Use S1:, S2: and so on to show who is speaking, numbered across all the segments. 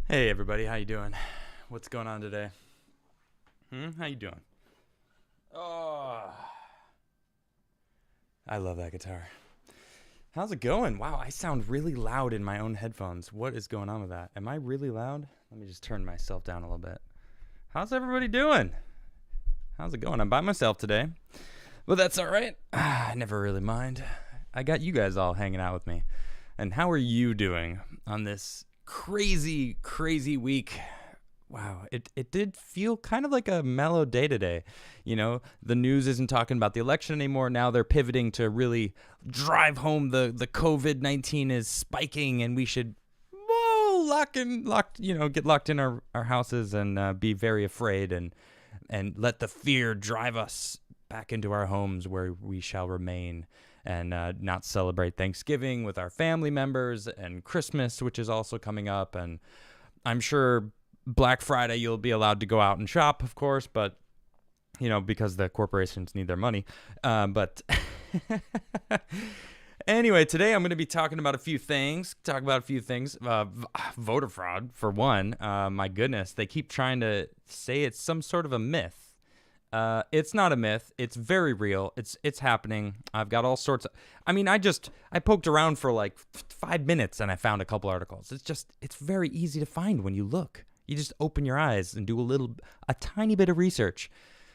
S1: Hey everybody, how you doing? What's going on today? How you doing? Oh, I love that guitar. How's it going? Wow, I sound really loud in my own headphones. What is going on with that? Am I really loud? Let me just turn myself down a little bit. How's everybody doing? How's it going? I'm by myself today, but that's all right. I never really mind. I got you guys all hanging out with me. And how are you doing on this crazy, crazy week? Wow, it did feel kind of like a mellow day today. You know, the news isn't talking about the election anymore. Now they're pivoting to really drive home the COVID-19 is spiking and we should get locked in our houses and be very afraid and let the fear drive us back into our homes where we shall remain and not celebrate Thanksgiving with our family members and Christmas, which is also coming up. And I'm sure Black Friday you'll be allowed to go out and shop, of course, but because the corporations need their money. But anyway, today I'm going to be talking about a few things. Voter fraud, for one. My goodness, they keep trying to say it's some sort of a myth. It's not a myth. It's very real. It's happening. I've got all sorts of. I poked around for like 5 minutes and I found a couple articles. It's very easy to find when you look. You just open your eyes and do a tiny bit of research,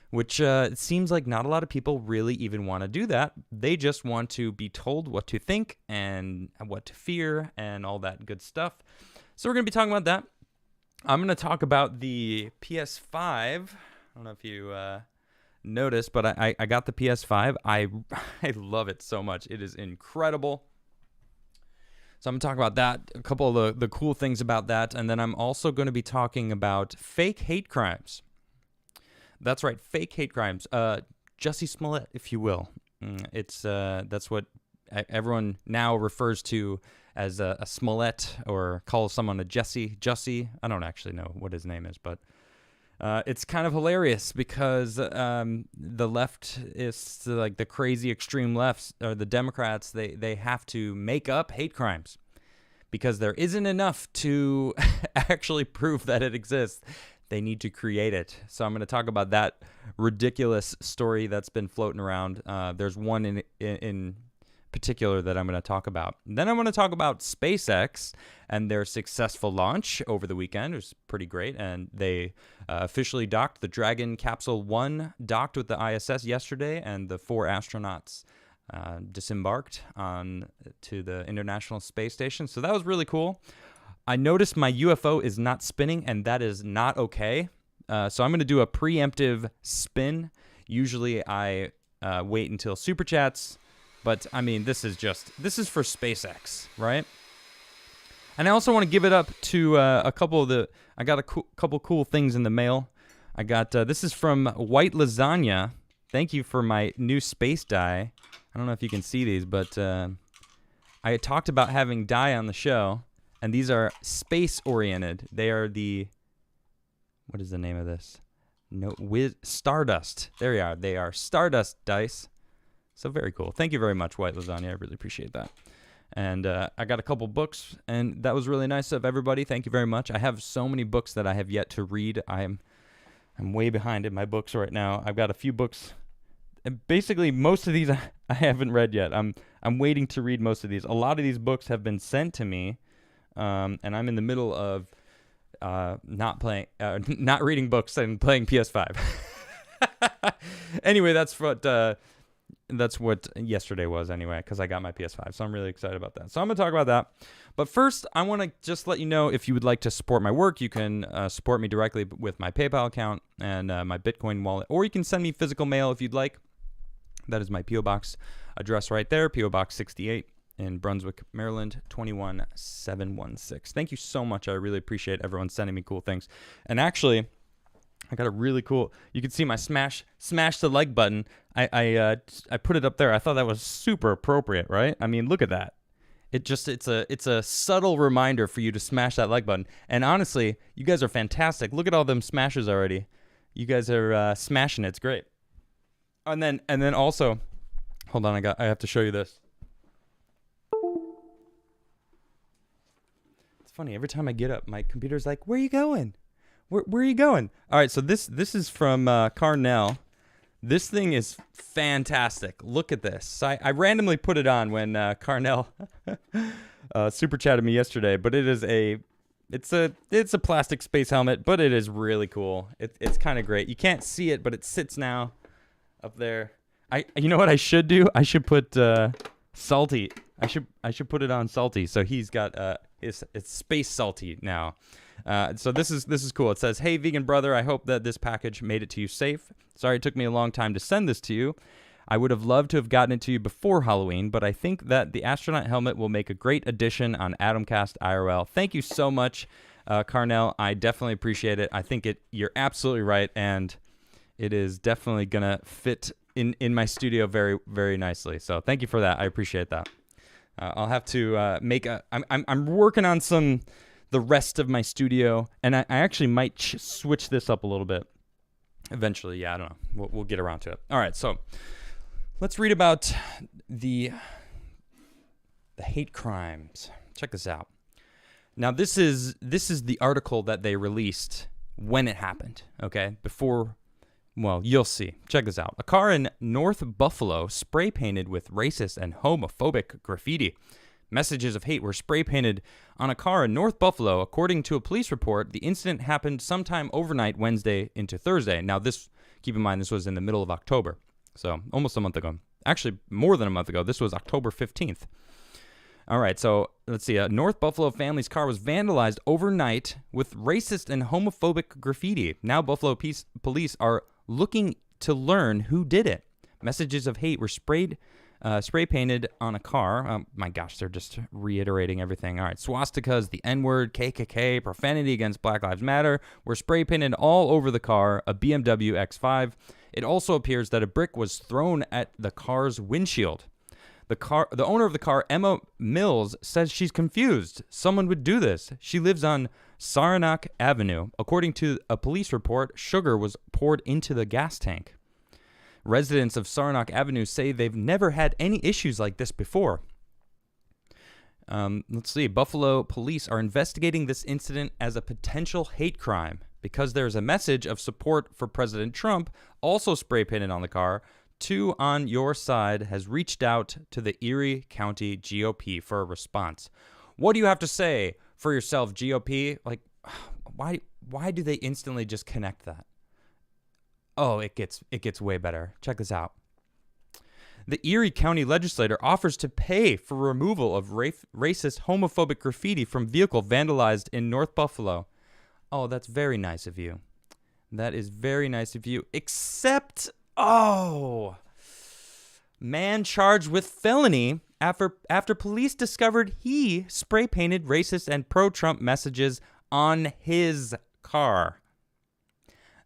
S1: which it seems like not a lot of people really even want to do that. They just want to be told what to think and what to fear and all that good stuff. So we're going to be talking about that. I'm going to talk about the PS5. I don't know if you noticed, but I got the PS5. I love it so much. It is incredible. So I'm going to talk about that, a couple of the cool things about that, and then I'm also going to be talking about fake hate crimes. That's right, fake hate crimes. Jussie Smollett, if you will. That's what everyone now refers to as a Smollett, or calls someone a Jussie. I don't actually know what his name is, but it's kind of hilarious because the left is like the crazy extreme lefts, or the Democrats, they have to make up hate crimes because there isn't enough to actually prove that it exists. They need to create it. So I'm going to talk about that ridiculous story that's been floating around. There's one in particular that I'm going to talk about. And then I'm going to talk about SpaceX and their successful launch over the weekend. It was pretty great. And they officially docked. The Dragon Capsule 1 docked with the ISS yesterday, and the 4 astronauts disembarked to the International Space Station. So that was really cool. I noticed my UFO is not spinning, and that is not okay. So I'm going to do a preemptive spin. Usually I wait until Super Chats. But, this is for SpaceX, right? And I also want to give it up to I got a couple cool things in the mail. I got, this is from White Lasagna. Thank you for my new space die. I don't know if you can see these, but I talked about having die on the show, and these are space-oriented. They are what is the name of this? Stardust. There you are. They are Stardust dice. So very cool. Thank you very much, White Lasagna. I really appreciate that. And I got a couple books, and that was really nice of everybody. Thank you very much. I have so many books that I have yet to read. I'm way behind in my books right now. I've got a few books. And basically, most of these I haven't read yet. I'm waiting to read most of these. A lot of these books have been sent to me, and I'm in the middle of not reading books and playing PS5. Anyway, that's what yesterday was anyway, because I got my PS5. So I'm really excited about that. So I'm going to talk about that. But first, I want to just let you know, if you would like to support my work, you can support me directly with my PayPal account and my Bitcoin wallet. Or you can send me physical mail if you'd like. That is my P.O. Box address right there, P.O. Box 68 in Brunswick, Maryland, 21716. Thank you so much. I really appreciate everyone sending me cool things. And actually, I got a really cool. You can see my smash the like button. I put it up there. I thought that was super appropriate, right? Look at that. It's a subtle reminder for you to smash that like button. And honestly, you guys are fantastic. Look at all them smashes already. You guys are smashing it. It's great. And then also, hold on. I have to show you this. It's funny. Every time I get up, my computer's like, "Where are you going? Where are you going?" All right, so this is from Carnell. This thing is fantastic. Look at this. I randomly put it on when Carnell super chatted me yesterday, but it's a plastic space helmet, but it is really cool. It's kind of great. You can't see it, but it sits now up there. You know what I should do? I should put Salty. I should put it on Salty. So he's got it's Space Salty now. So this is cool. It says, "Hey, vegan brother, I hope that this package made it to you safe. Sorry it took me a long time to send this to you. I would have loved to have gotten it to you before Halloween, but I think that the astronaut helmet will make a great addition on Atomcast IRL." Thank you so much, Carnell. I definitely appreciate it. I think you're absolutely right, and it is definitely gonna fit in my studio very, very nicely. So thank you for that. I appreciate that. I'll have to make a. I'm working on the rest of my studio, and I actually might switch this up a little bit eventually. Yeah, I don't know. We'll get around to it. All right, so let's read about the hate crimes. Check this out. Now, this is the article that they released when it happened. Okay, before. Well, you'll see. Check this out. A car in North Buffalo spray painted with racist and homophobic graffiti. Messages of hate were spray painted on a car in North Buffalo. According to a police report, the incident happened sometime overnight Wednesday into Thursday. Now, keep in mind, this was in the middle of October, so almost a month ago. Actually, more than a month ago. This was October 15th. All right, so let's see. A North Buffalo family's car was vandalized overnight with racist and homophobic graffiti. Now, Buffalo police are looking to learn who did it. Messages of hate were spray painted on a car. Oh, my gosh, they're just reiterating everything. All right, swastikas, the N-word, KKK, profanity against Black Lives Matter were spray painted all over the car, a BMW X5. It also appears that a brick was thrown at the car's windshield. The owner of the car, Emma Mills, says she's confused. Someone would do this. She lives on Saranac Avenue. According to a police report, sugar was poured into the gas tank. Residents of Saranac Avenue say they've never had any issues like this before. Let's see. Buffalo police are investigating this incident as a potential hate crime because there's a message of support for President Trump also spray painted on the car. Two on Your Side has reached out to the Erie County GOP for a response. What do you have to say for yourself, GOP? Like, why do they instantly just connect that? Oh, it gets way better. Check this out. The Erie County legislator offers to pay for removal of racist, homophobic graffiti from vehicle vandalized in North Buffalo. Oh, that's very nice of you. That is very nice of you. Except, man charged with felony after police discovered he spray painted racist and pro-Trump messages on his car.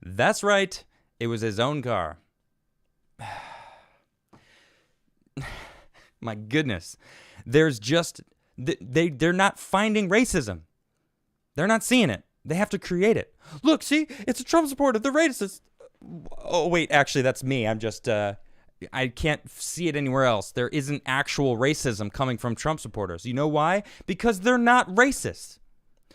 S1: That's right. It was his own car. My goodness. There's just, they're not finding racism. They're not seeing it. They have to create it. Look, see, it's a Trump supporter. The racist. Oh, wait, actually, that's me. I'm just, I can't see it anywhere else. There isn't actual racism coming from Trump supporters. You know why? Because they're not racist.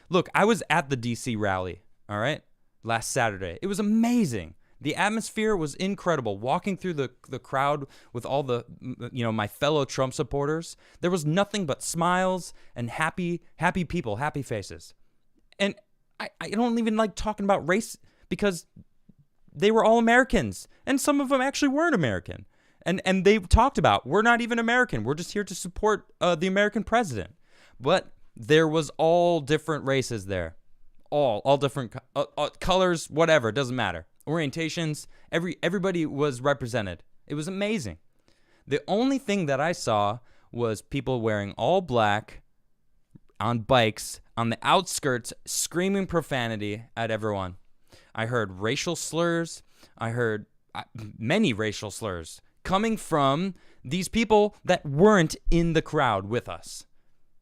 S1: Look, I was at the D.C. rally, all right, last Saturday. It was amazing. The atmosphere was incredible. Walking through the crowd with all the, my fellow Trump supporters, there was nothing but smiles and happy people, happy faces. And I don't even like talking about race because they were all Americans. And some of them actually weren't American. And they talked about, we're not even American. We're just here to support the American president. But there was all different races there. All different colors, whatever, it doesn't matter. Orientations, everybody was represented. It was amazing. The only thing that I saw was people wearing all black on bikes on the outskirts screaming profanity at everyone. I heard racial slurs. I heard many racial slurs coming from these people that weren't in the crowd with us.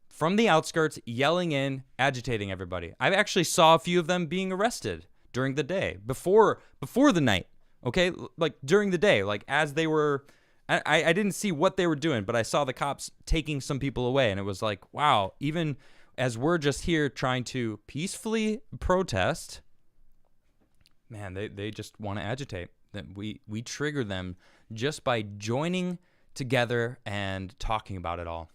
S1: From the outskirts, yelling in, agitating everybody. I actually saw a few of them being arrested during the day, before the night, okay? Like during the day, like as they were, I didn't see what they were doing, but I saw the cops taking some people away, and it was like, wow, even as we're just here trying to peacefully protest, man, they just want to agitate. That we trigger them just by joining together and talking about it all.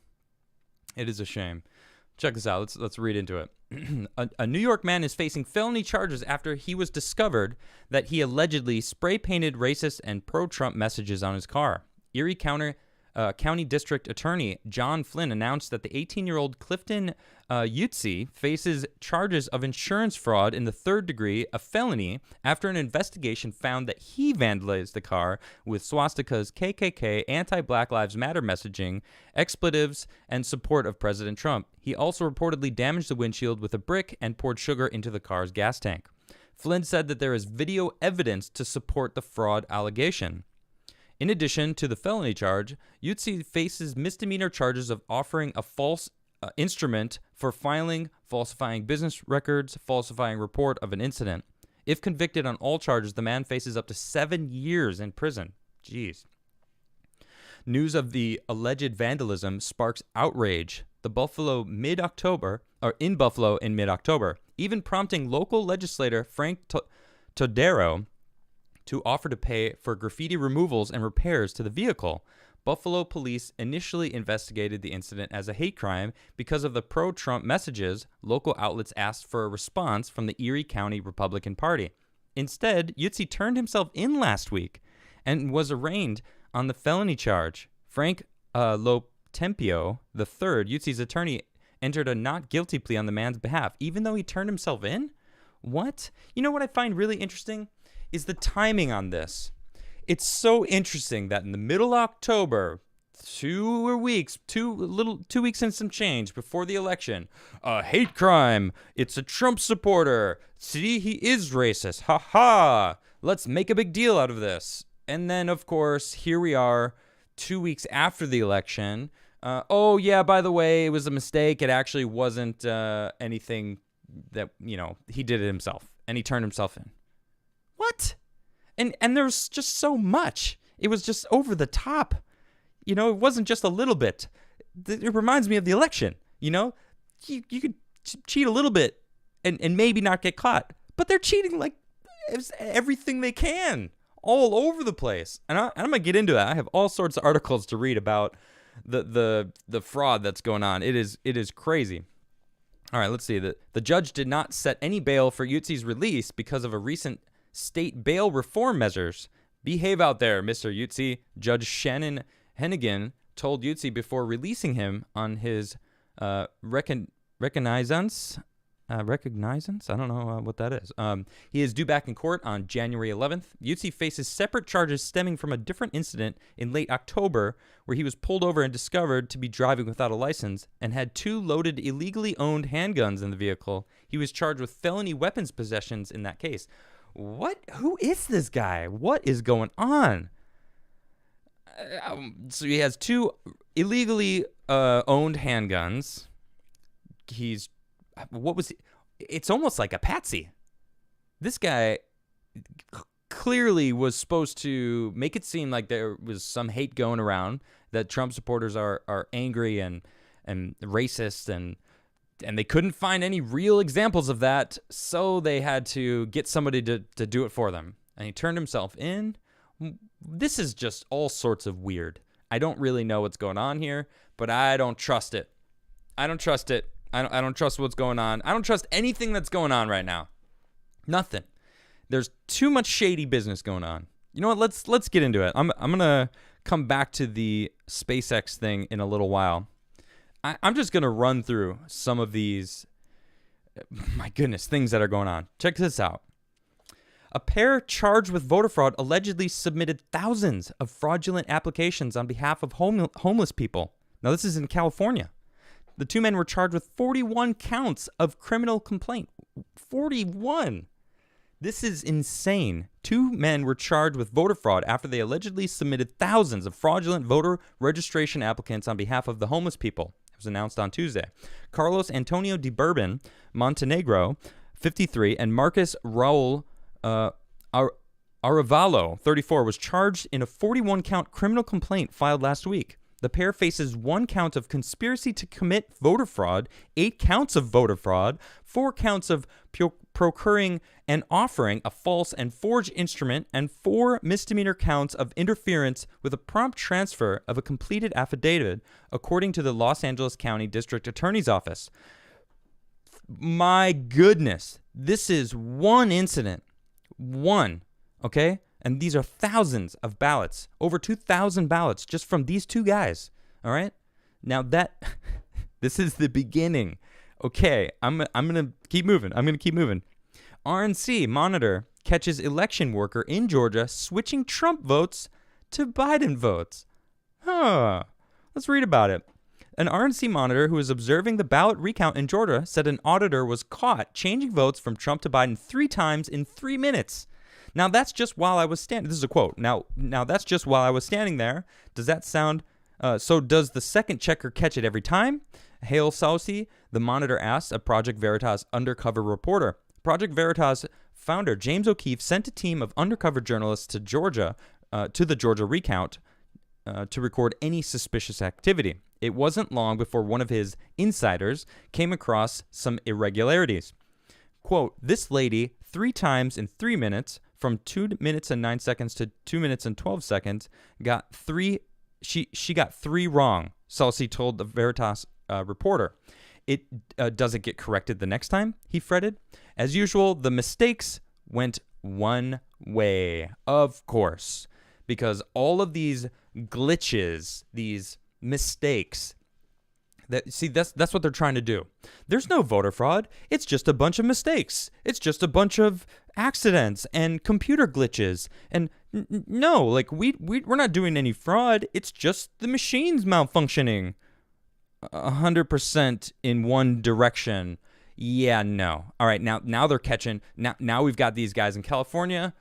S1: It is a shame. Check this out. Let's read into it. A New York man is facing felony charges after he was discovered that he allegedly spray-painted racist and pro-Trump messages on his car. Erie County District Attorney John Flynn announced that the 18-year-old Clifton Yutzi faces charges of insurance fraud in the third degree, a felony, after an investigation found that he vandalized the car with swastikas, KKK, anti-Black Lives Matter messaging, expletives, and support of President Trump. He also reportedly damaged the windshield with a brick and poured sugar into the car's gas tank. Flynn said that there is video evidence to support the fraud allegation. In addition to the felony charge, Yutzi faces misdemeanor charges of offering a false instrument for filing, falsifying business records, falsifying report of an incident. If convicted on all charges, the man faces up to 7 years in prison. Jeez. News of the alleged vandalism sparks outrage. In Buffalo in mid-October, even prompting local legislator Frank Todaro to offer to pay for graffiti removals and repairs to the vehicle. Buffalo police initially investigated the incident as a hate crime because of the pro-Trump messages. Local outlets asked for a response from the Erie County Republican Party. Instead, Yutzi turned himself in last week and was arraigned on the felony charge. Frank Loptempio III, Yutzi's attorney, entered a not guilty plea on the man's behalf, even though he turned himself in? What? You know what I find really interesting? Is the timing on this. It's so interesting that in the middle of October, 2 weeks and some change before the election, a hate crime. It's a Trump supporter. See, he is racist. Ha ha. Let's make a big deal out of this. And then, of course, here we are 2 weeks after the election. Oh, yeah, by the way, it was a mistake. It actually wasn't anything that, he did it himself. And he turned himself in. What? And there's just so much. It was just over the top. It wasn't just a little bit. It reminds me of the election. You could cheat a little bit and maybe not get caught. But they're cheating like everything they can all over the place. And I'm going to get into that. I have all sorts of articles to read about the fraud that's going on. It is crazy. All right, let's see. The judge did not set any bail for Yutzi's release because of a recent state bail reform measures. Behave out there, Mr. Yutzi. Judge Shannon Hennigan told Yutzi before releasing him on his recognizance. I don't know what that is. He is due back in court on January 11th. Yutzi faces separate charges stemming from a different incident in late October where he was pulled over and discovered to be driving without a license and had 2 loaded illegally owned handguns in the vehicle. He was charged with felony weapons possessions in that case. What? Who is this guy? What is going on? So he has 2 illegally owned handguns. It's almost like a patsy. This guy clearly was supposed to make it seem like there was some hate going around, that Trump supporters are angry and racist, and they couldn't find any real examples of that, so they had to get somebody to do it for them. And he turned himself in. This is just all sorts of weird. I don't really know what's going on here, but I don't trust it. I don't trust it. I don't trust what's going on. I don't trust anything that's going on right now. Nothing. There's too much shady business going on. You know what? Let's get into it. I'm gonna come back to the SpaceX thing in a little while. I'm just gonna run through some of these, my goodness, things that are going on. Check this out. A pair charged with voter fraud allegedly submitted thousands of fraudulent applications on behalf of homeless people. Now, this is in California. The 2 men were charged with 41 counts of criminal complaint. 41. This is insane. 2 men were charged with voter fraud after they allegedly submitted thousands of fraudulent voter registration applicants on behalf of the homeless people. It was announced on Tuesday. Carlos Antonio de Bourbon, Montenegro, 53, and Marcus Raul Arevalo, 34, was charged in a 41-count criminal complaint filed last week. The pair faces 1 count of conspiracy to commit voter fraud, 8 counts of voter fraud, 4 counts of procuring and offering a false and forged instrument, and 4 misdemeanor counts of interference with a prompt transfer of a completed affidavit, according to the Los Angeles County District Attorney's Office. My goodness, this is one incident. One, okay? And these are thousands of ballots, over 2,000 ballots just from these 2 guys, all right? Now this is the beginning. Okay, I'm going to keep moving. RNC monitor catches election worker in Georgia switching Trump votes to Biden votes. Let's read about it. An RNC monitor who was observing the ballot recount in Georgia said an auditor was caught changing votes from Trump to Biden 3 times in 3 minutes. Now, that's just while I was standing. This is a quote. Now that's just while I was standing there. Does that sound... so does the second checker catch it every time? Hale Saucy, the monitor asked a Project Veritas undercover reporter. Project Veritas founder James O'Keefe sent a team of undercover journalists to the Georgia recount to record any suspicious activity. It wasn't long before one of his insiders came across some irregularities. Quote, this lady 3 times in 3 minutes, from 2 minutes and 9 seconds to 2 minutes and 12 seconds, got 3. She got 3 wrong, Saucy told the Veritas reporter. Does it get corrected the next time? He fretted. As usual, the mistakes went one way, of course, because all of these glitches, these mistakes, that's what they're trying to do. There's no voter fraud. It's just a bunch of mistakes. It's just a bunch of accidents and computer glitches. And no, like we're not doing any fraud. It's just the machines malfunctioning 100% in one direction. Yeah, no. All right, now they're catching. Now we've got these guys in California,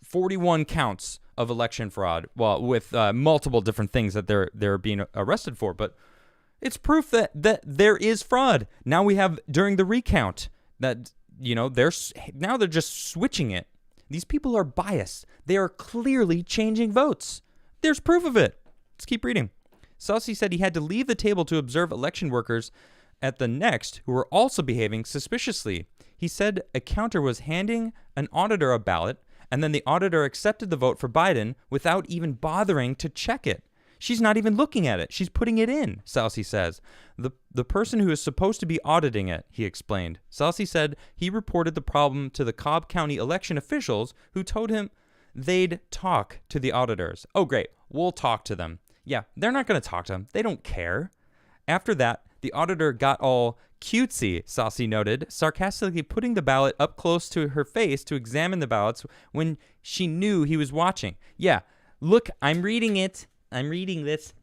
S1: 41 counts of election fraud. Well, with multiple different things that they're being arrested for, but it's proof that there is fraud. Now we have during the recount that they're just switching it. These people are biased. They are clearly changing votes. There's proof of it. Let's keep reading. Saucy said he had to leave the table to observe election workers at the next who were also behaving suspiciously. He said a counter was handing an auditor a ballot, and then the auditor accepted the vote for Biden without even bothering to check it. She's not even looking at it. She's putting it in, Saucy says. The person who is supposed to be auditing it, he explained. Saucy said he reported the problem to the Cobb County election officials who told him they'd talk to the auditors. Oh, great. We'll talk to them. Yeah, they're not going to talk to them. They don't care. After that, the auditor got all cutesy, Saucy noted, sarcastically putting the ballot up close to her face to examine the ballots when she knew he was watching. Yeah, look, I'm reading it. I'm reading this.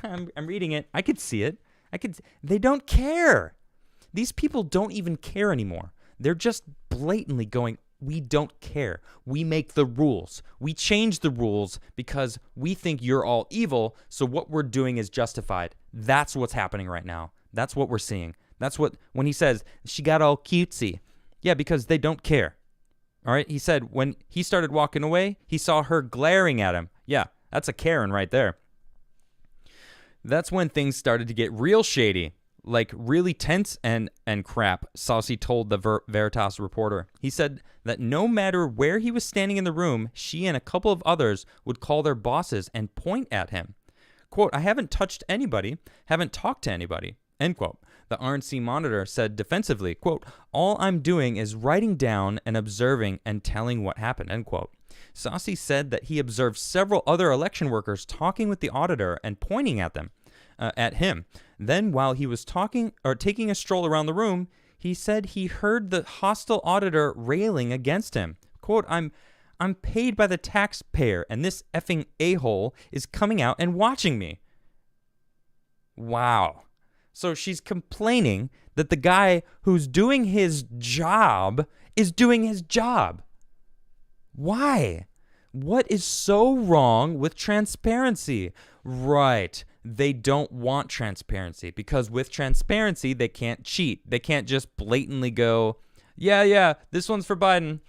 S1: I'm reading it. I could see it. They don't care. These people don't even care anymore. They're just blatantly going, we don't care. We make the rules. We change the rules because we think you're all evil, so what we're doing is justified. That's what's happening right now. That's what we're seeing. That's what, when he says, she got all cutesy. Yeah, because they don't care. All right? He said when he started walking away, he saw her glaring at him. Yeah, that's a Karen right there. That's when things started to get real shady, like really tense and crap, Saucy told the Veritas reporter. He said that no matter where he was standing in the room, she and a couple of others would call their bosses and point at him. Quote, I haven't touched anybody, haven't talked to anybody, end quote. The RNC monitor said defensively, quote, all I'm doing is writing down and observing and telling what happened, end quote. Saucy said that he observed several other election workers talking with the auditor and pointing at them, at him. Then, while he was talking or taking a stroll around the room, he said he heard the hostile auditor railing against him. Quote, I'm paid by the taxpayer, and this effing a-hole is coming out and watching me. Wow. So she's complaining that the guy who's doing his job is doing his job. Why? What is so wrong with transparency? Right. They don't want transparency because with transparency, they can't cheat. They can't just blatantly go, yeah, this one's for Biden.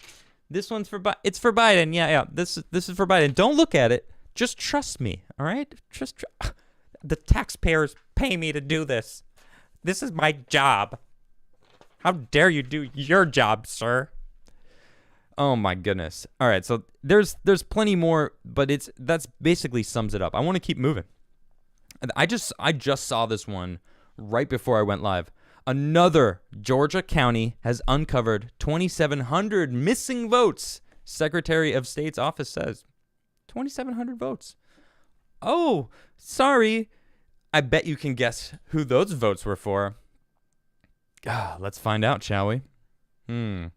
S1: This one's for Biden. It's for Biden. Yeah. This is for Biden. Don't look at it. Just trust me. All right? The taxpayers pay me to do this. This is my job. How dare you do your job, sir? Oh my goodness. All right, so there's plenty more, but that's basically sums it up. I want to keep moving. I just saw this one right before I went live. Another Georgia county has uncovered 2,700 missing votes. Secretary of State's office says 2,700 votes. Oh, sorry. I bet you can guess who those votes were for. Let's find out, shall we? During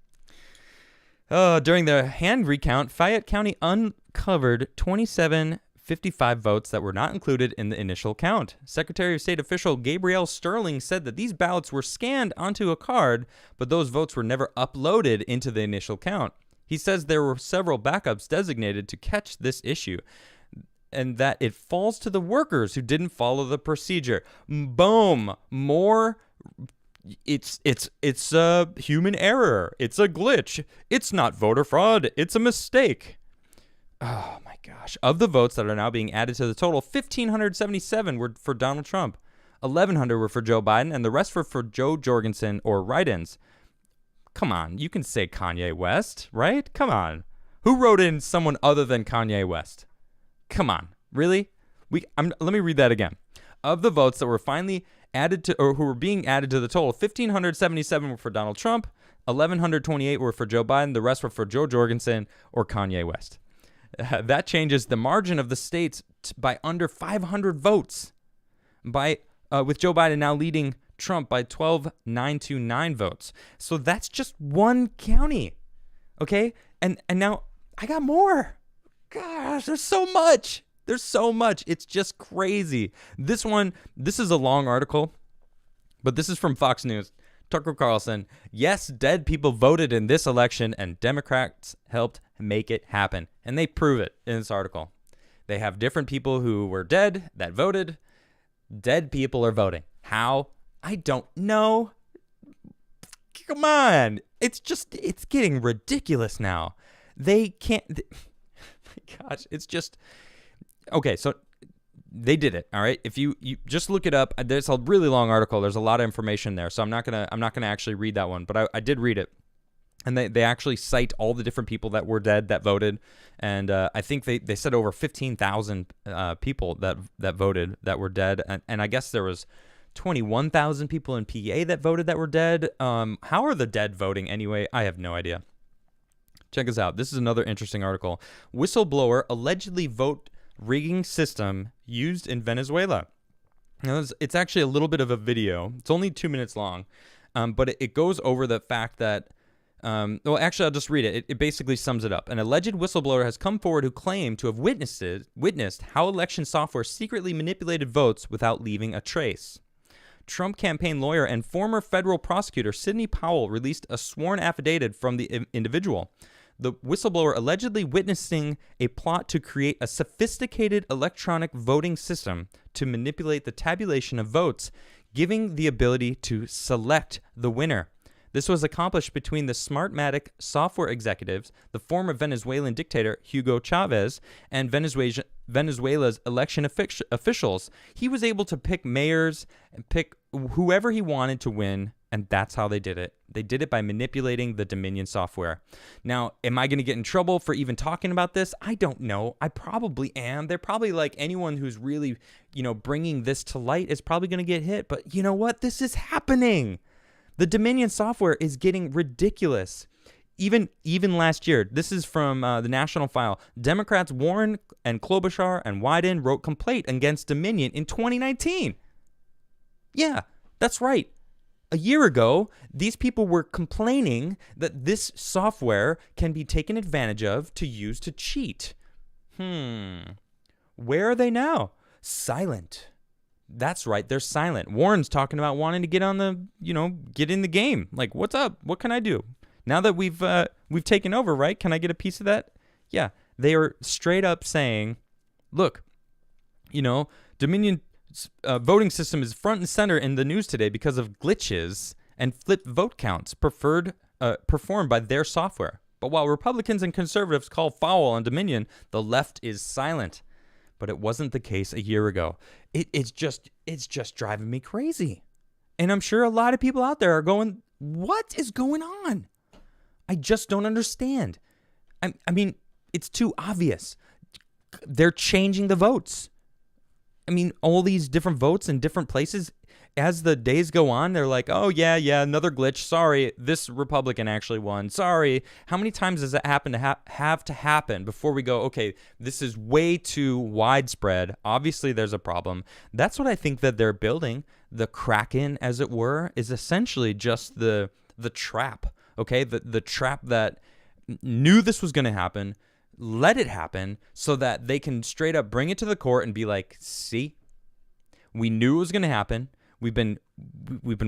S1: the hand recount, Fayette County uncovered 2,755 votes that were not included in the initial count. Secretary of State official Gabrielle Sterling said that these ballots were scanned onto a card, but those votes were never uploaded into the initial count. He says there were several backups designated to catch this issue, and that it falls to the workers who didn't follow the procedure. Boom! More. It's a human error. It's a glitch. It's not voter fraud. It's a mistake. Oh my gosh. Of the votes that are now being added to the total, 1,577 were for Donald Trump. 1,100 were for Joe Biden, and the rest were for Joe Jorgensen or write-ins. Come on. You can say Kanye West, right? Come on. Who wrote in someone other than Kanye West? Come on. Really? Let me read that again. Of the votes that were finally added to, or who were being added to the total, 1,577 were for Donald Trump, 1,128 were for Joe Biden, the rest were for Joe Jorgensen or Kanye West. That changes the margin of the states by under 500 votes, with Joe Biden now leading Trump by 12,929 votes. So that's just one county, okay? And now I got more. Gosh, there's so much. There's so much. It's just crazy. This is a long article, but this is from Fox News. Tucker Carlson, yes, dead people voted in this election and Democrats helped make it happen. And they prove it in this article. They have different people who were dead that voted. Dead people are voting. How? I don't know. Come on. It's getting ridiculous now. They can't. My gosh, it's just. Okay, so they did it. All right. If you just look it up, there's a really long article. There's a lot of information there, so I'm not gonna actually read that one, but I did read it, and they actually cite all the different people that were dead that voted, and I think they said over 15,000 people that voted that were dead, and I guess there was 21,000 people in PA that voted that were dead. How are the dead voting anyway? I have no idea. Check this out. This is another interesting article. Whistleblower allegedly vote rigging system used in Venezuela. Now, it's actually a little bit of a video. It's only 2 minutes long, but it goes over the fact that, well, actually, I'll just read it. It basically sums it up. An alleged whistleblower has come forward who claimed to have witnessed how election software secretly manipulated votes without leaving a trace. Trump campaign lawyer and former federal prosecutor Sidney Powell released a sworn affidavit from the individual. The whistleblower allegedly witnessing a plot to create a sophisticated electronic voting system to manipulate the tabulation of votes, giving the ability to select the winner. This was accomplished between the Smartmatic software executives, the former Venezuelan dictator Hugo Chavez, and Venezuela's election officials. He was able to pick mayors and pick whoever he wanted to win, and that's how they did it. They did it by manipulating the Dominion software. Now, am I going to get in trouble for even talking about this? I don't know. I probably am. They're probably like anyone who's really, bringing this to light is probably going to get hit. But you know what? This is happening. The Dominion software is getting ridiculous. Even last year, this is from the National File. Democrats Warren and Klobuchar and Wyden wrote complaint against Dominion in 2019. Yeah, that's right. A year ago, these people were complaining that this software can be taken advantage of to use to cheat. Where are they now? Silent. That's right, they're silent. Warren's talking about wanting to get on the, get in the game. Like, what's up? What can I do? Now that we've taken over, right? Can I get a piece of that? Yeah, they are straight up saying, look, Dominion voting system is front and center in the news today because of glitches and flipped vote counts performed by their software. But while Republicans and conservatives call foul on Dominion, the left is silent. but it wasn't the case a year ago. It's just driving me crazy. And I'm sure a lot of people out there are going, what is going on? I just don't understand. I mean, it's too obvious. They're changing the votes. I mean, all these different votes in different places. As the days go on, they're like, oh, yeah, another glitch. Sorry, this Republican actually won. Sorry. How many times does that happen to have to happen before we go, okay, this is way too widespread. Obviously, there's a problem. That's what I think that they're building. The Kraken, as it were, is essentially just the trap, okay? The trap that knew this was going to happen, let it happen so that they can straight up bring it to the court and be like, see, we knew it was going to happen. We've been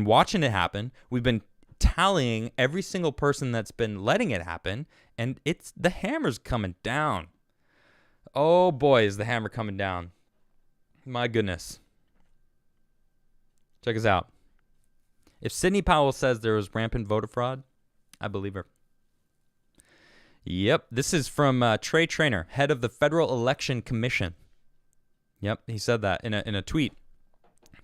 S1: watching it happen. We've been tallying every single person that's been letting it happen, and the hammer's coming down. Oh boy, is the hammer coming down. My goodness. Check us out. If Sidney Powell says there was rampant voter fraud, I believe her. Yep, this is from Trey Traynor, head of the Federal Election Commission. Yep, he said that in a tweet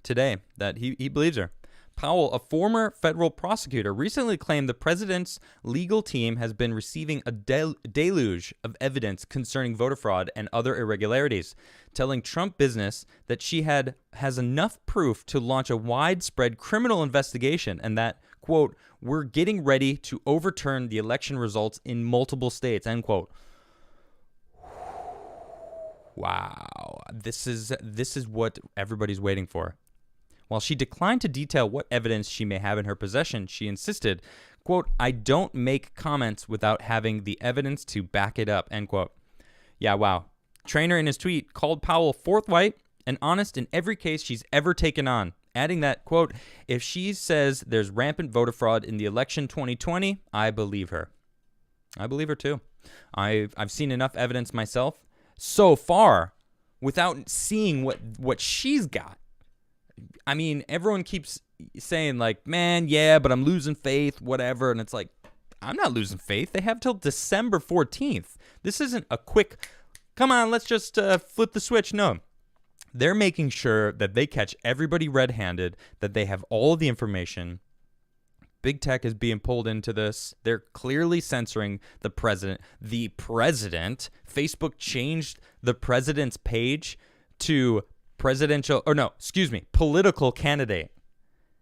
S1: today, that he believes her. Powell, a former federal prosecutor, recently claimed the president's legal team has been receiving a deluge of evidence concerning voter fraud and other irregularities, telling Trump Business that she has enough proof to launch a widespread criminal investigation and that, quote, we're getting ready to overturn the election results in multiple states, end quote. Wow, this is what everybody's waiting for. While she declined to detail what evidence she may have in her possession, she insisted, quote, I don't make comments without having the evidence to back it up, end quote. Yeah, wow. Traynor in his tweet called Powell forthright and honest in every case she's ever taken on, adding that, quote, if she says there's rampant voter fraud in the election 2020, I believe her. I believe her too. I've seen enough evidence myself so far without seeing what she's got. I mean, everyone keeps saying like, man, yeah, but I'm losing faith, whatever. And it's like, I'm not losing faith. They have till December 14th. This isn't a quick, come on, let's just flip the switch. No, they're making sure that they catch everybody red-handed, that they have all of the information. Big tech is being pulled into this. They're clearly censoring the president. Facebook changed the president's page to political candidate.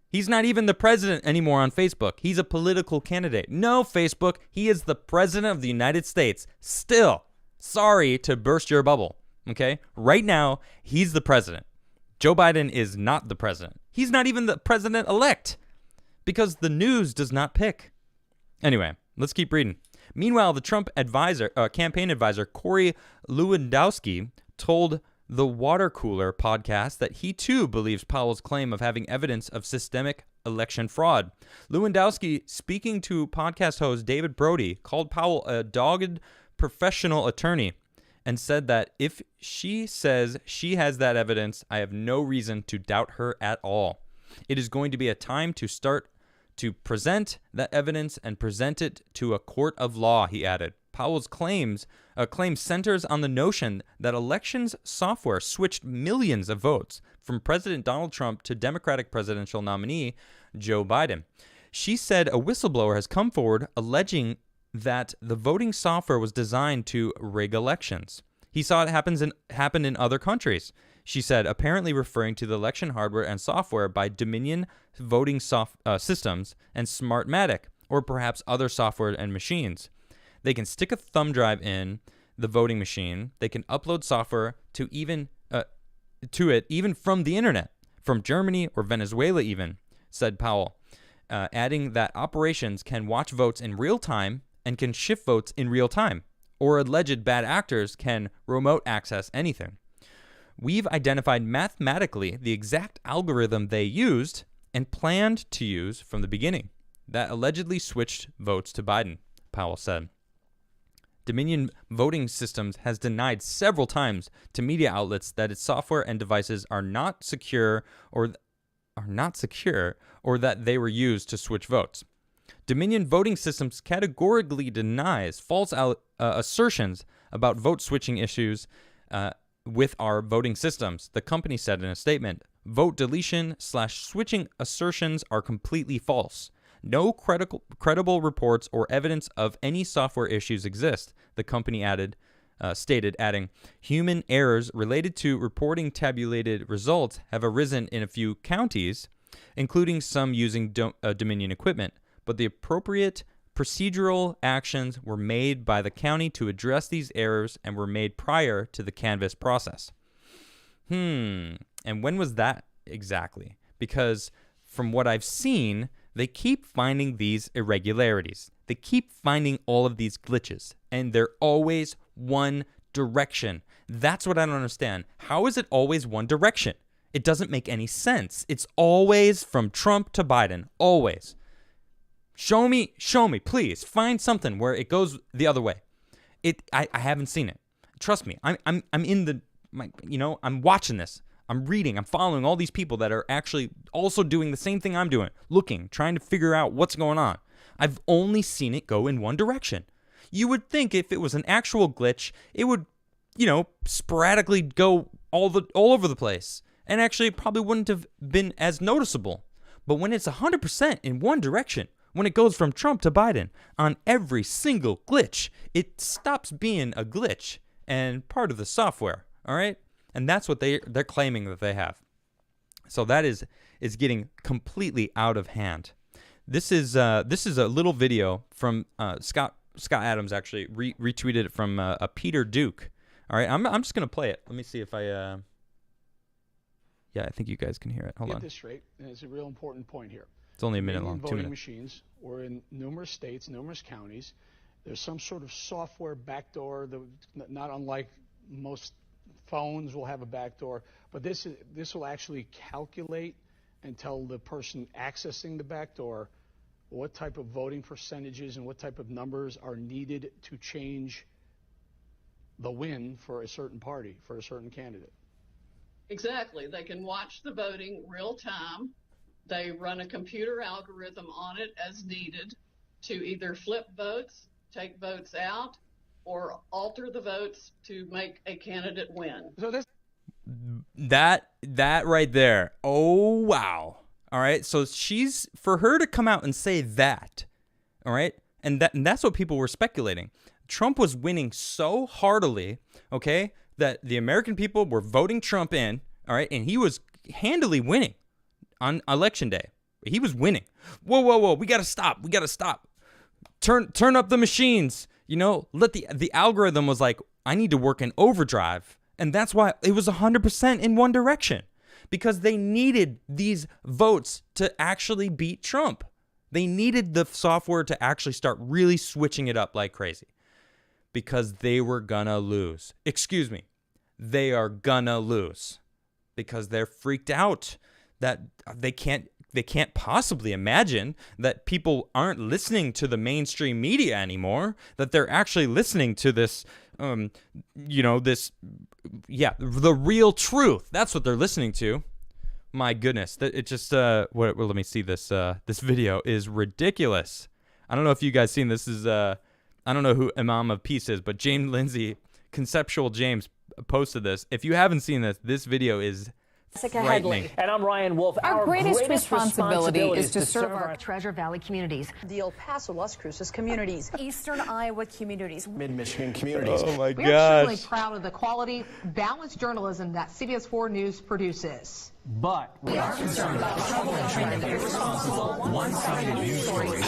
S1: He's not even the president anymore on Facebook. He's a political candidate. No, Facebook, he is the president of the United States. Still, sorry to burst your bubble, okay? Right now, he's the president. Joe Biden is not the president. He's not even the president-elect because the news does not pick. Anyway, let's keep reading. Meanwhile, the Trump campaign advisor, Corey Lewandowski, told the Water Cooler podcast that he too believes Powell's claim of having evidence of systemic election fraud. Lewandowski, speaking to podcast host David Brody, called Powell a dogged professional attorney and said that if she says she has that evidence, I have no reason to doubt her at all. It is going to be a time to start to present that evidence and present it to a court of law, he added. Powell's claim centers on the notion that elections software switched millions of votes from President Donald Trump to Democratic presidential nominee Joe Biden. She said a whistleblower has come forward alleging that the voting software was designed to rig elections. He saw it happen in other countries. She said, apparently referring to the election hardware and software by Dominion voting systems and Smartmatic, or perhaps other software and machines. They can stick a thumb drive in the voting machine. They can upload software to it even from the internet, from Germany or Venezuela even, said Powell, adding that operations can watch votes in real time and can shift votes in real time, or alleged bad actors can remote access anything. We've identified mathematically the exact algorithm they used and planned to use from the beginning that allegedly switched votes to Biden, Powell said. Dominion Voting Systems has denied several times to media outlets that its software and devices are not secure or that they were used to switch votes. Dominion Voting Systems categorically denies false assertions about vote switching issues with our voting systems, the company said in a statement. Vote deletion/switching assertions are completely false. No credible reports or evidence of any software issues exist, the company stated, adding, human errors related to reporting tabulated results have arisen in a few counties, including some using Dominion equipment, but the appropriate procedural actions were made by the county to address these errors and were made prior to the canvass process. And when was that exactly? Because from what I've seen, they keep finding these irregularities. They keep finding all of these glitches, and they're always one direction. That's what I don't understand. How is it always one direction? It doesn't make any sense. It's always from Trump to Biden. Always. Show me, please. Find something where it goes the other way. I haven't seen it. Trust me. I'm watching this. I'm reading. I'm following all these people that are actually also doing the same thing I'm doing, looking, trying to figure out what's going on. I've only seen it go in one direction. You would think if it was an actual glitch, it would, sporadically go all over the place. And actually, it probably wouldn't have been as noticeable. But when it's 100% in one direction, when it goes from Trump to Biden on every single glitch, it stops being a glitch and part of the software. All right, and that's what they're claiming that they have. So that is getting completely out of hand. This is a little video from Scott Adams actually retweeted it from a Peter Duke. All right, I'm just gonna play it. Let me see if I. Yeah, I think you guys can hear it. Hold on.
S2: Get this straight, and it's a real important point here.
S1: It's only a minute long. 2
S2: voting
S1: minutes.
S2: Machines, or in numerous states, numerous counties, there's some sort of software backdoor that, not unlike most phones will have a backdoor, but this will actually calculate and tell the person accessing the backdoor what type of voting percentages and what type of numbers are needed to change the win for a certain party, for a certain candidate.
S3: Exactly. They can watch the voting real time. They run a computer algorithm on it as needed to either flip votes, take votes out, or alter the votes to make a candidate win.
S2: So this
S1: That right there. Oh, wow. All right. So for her to come out and say that, all right, and that's what people were speculating. Trump was winning so heartily, okay, that the American people were voting Trump in, all right, and he was handily winning on election day. He was winning. Whoa. We got to stop. Turn up the machines. Let the algorithm was like, I need to work in overdrive. And that's why it was 100% in one direction, because they needed these votes to actually beat Trump. They needed the software to actually start really switching it up like crazy, because they were gonna lose. Excuse me. They are gonna lose because they're freaked out that they can't possibly imagine that people aren't listening to the mainstream media anymore, that they're actually listening to this, the real truth. That's what they're listening to. My goodness. It just, let me see this. This video is ridiculous. I don't know if you guys seen this. I don't know who Imam of Peace is, but James Lindsay, Conceptual James, posted this. If you haven't seen this video is frightening.
S4: And I'm Ryan Wolf.
S5: Our greatest responsibility is to serve our
S6: Treasure Valley communities,
S7: the El Paso, Las Cruces communities,
S6: Eastern Iowa communities,
S4: Mid-Michigan communities.
S1: Oh my
S8: We are
S1: gosh.
S8: certainly proud of the quality, balanced journalism that CBS 4 News produces.
S4: But we are concerned about the trouble and trend of irresponsible, one-sided news stories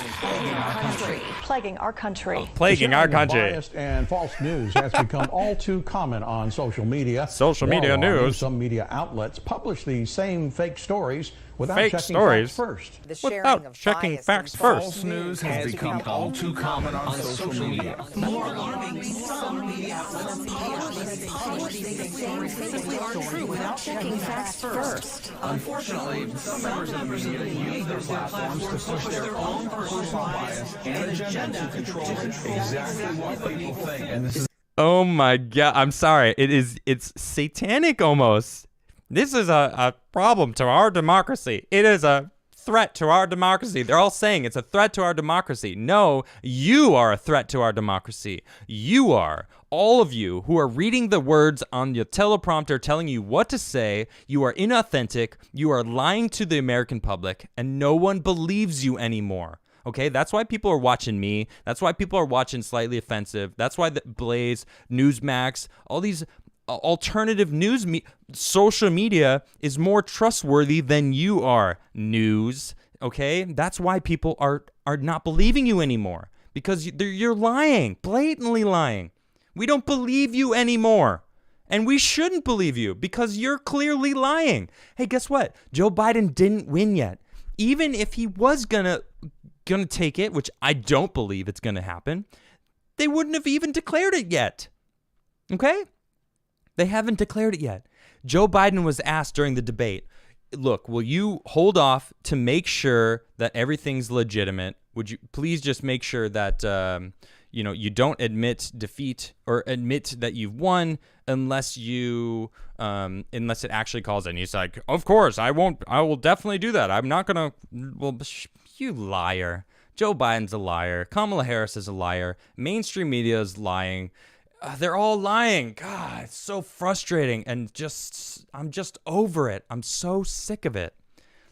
S7: plaguing our country.
S1: Plaguing our country.
S9: Biased and false news has become all too common on social media.
S1: Social media
S9: While
S1: news.
S9: Some media outlets publish these same fake stories without
S1: Fake
S9: checking
S1: stories?
S9: facts first.
S7: The sharing
S1: Without
S7: of
S1: checking
S7: bias
S1: facts
S7: and
S1: first.
S7: false
S4: news has become all too common on social media. More alarming, some media outlets publish these same fake stories without checking facts first. Unfortunately, some members of the media use their platforms to push their own personal bias and agenda to control exactly what people think. And this is
S1: Oh my God. I'm sorry. It's satanic almost. This is a problem to our democracy. It is a threat to our democracy. They're all saying it's a threat to our democracy. No, you are a threat to our democracy. You are. All of you who are reading the words on your teleprompter telling you what to say, you are inauthentic, you are lying to the American public, and no one believes you anymore. Okay, that's why people are watching me. That's why people are watching Slightly Offensive. That's why the Blaze, Newsmax, all these alternative news, social media is more trustworthy than you are, news. Okay, that's why people are not believing you anymore, because you're lying, blatantly lying. We don't believe you anymore. And we shouldn't believe you because you're clearly lying. Hey, guess what? Joe Biden didn't win yet. Even if he was gonna take it, which I don't believe it's gonna happen, they wouldn't have even declared it yet. Okay? They haven't declared it yet. Joe Biden was asked during the debate, look, will you hold off to make sure that everything's legitimate? Would you please just make sure that you don't admit defeat or admit that you've won unless it actually calls it. And he's like, of course, I won't. I will definitely do that. I'm not going to. Well, you liar. Joe Biden's a liar. Kamala Harris is a liar. Mainstream media is lying. They're all lying. God, it's so frustrating. And I'm just over it. I'm so sick of it.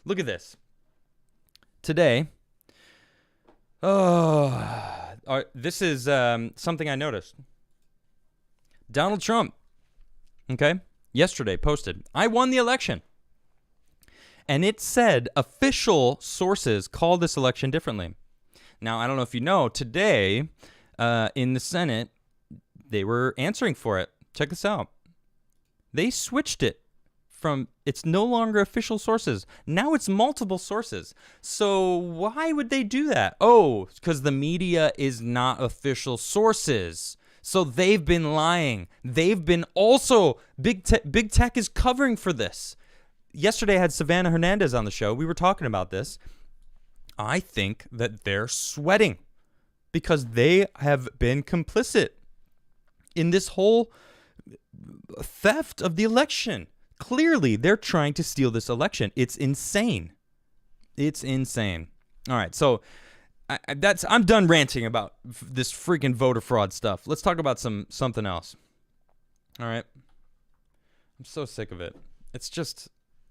S1: Look at this. Today. This is something I noticed. Donald Trump, okay, yesterday posted, I won the election. And it said official sources called this election differently. Now, I don't know if you know, today in the Senate, they were answering for it. Check this out. They switched it from, it's no longer official sources. Now it's multiple sources. So why would they do that? Oh, because the media is not official sources. So they've been lying. They've been also, big tech is covering for this. Yesterday I had Savannah Hernandez on the show. We were talking about this. I think that they're sweating because they have been complicit in this whole theft of the election. Clearly, they're trying to steal this election. It's insane. It's insane. All right, so I'm done ranting about this freaking voter fraud stuff. Let's talk about something else. All right. I'm so sick of it.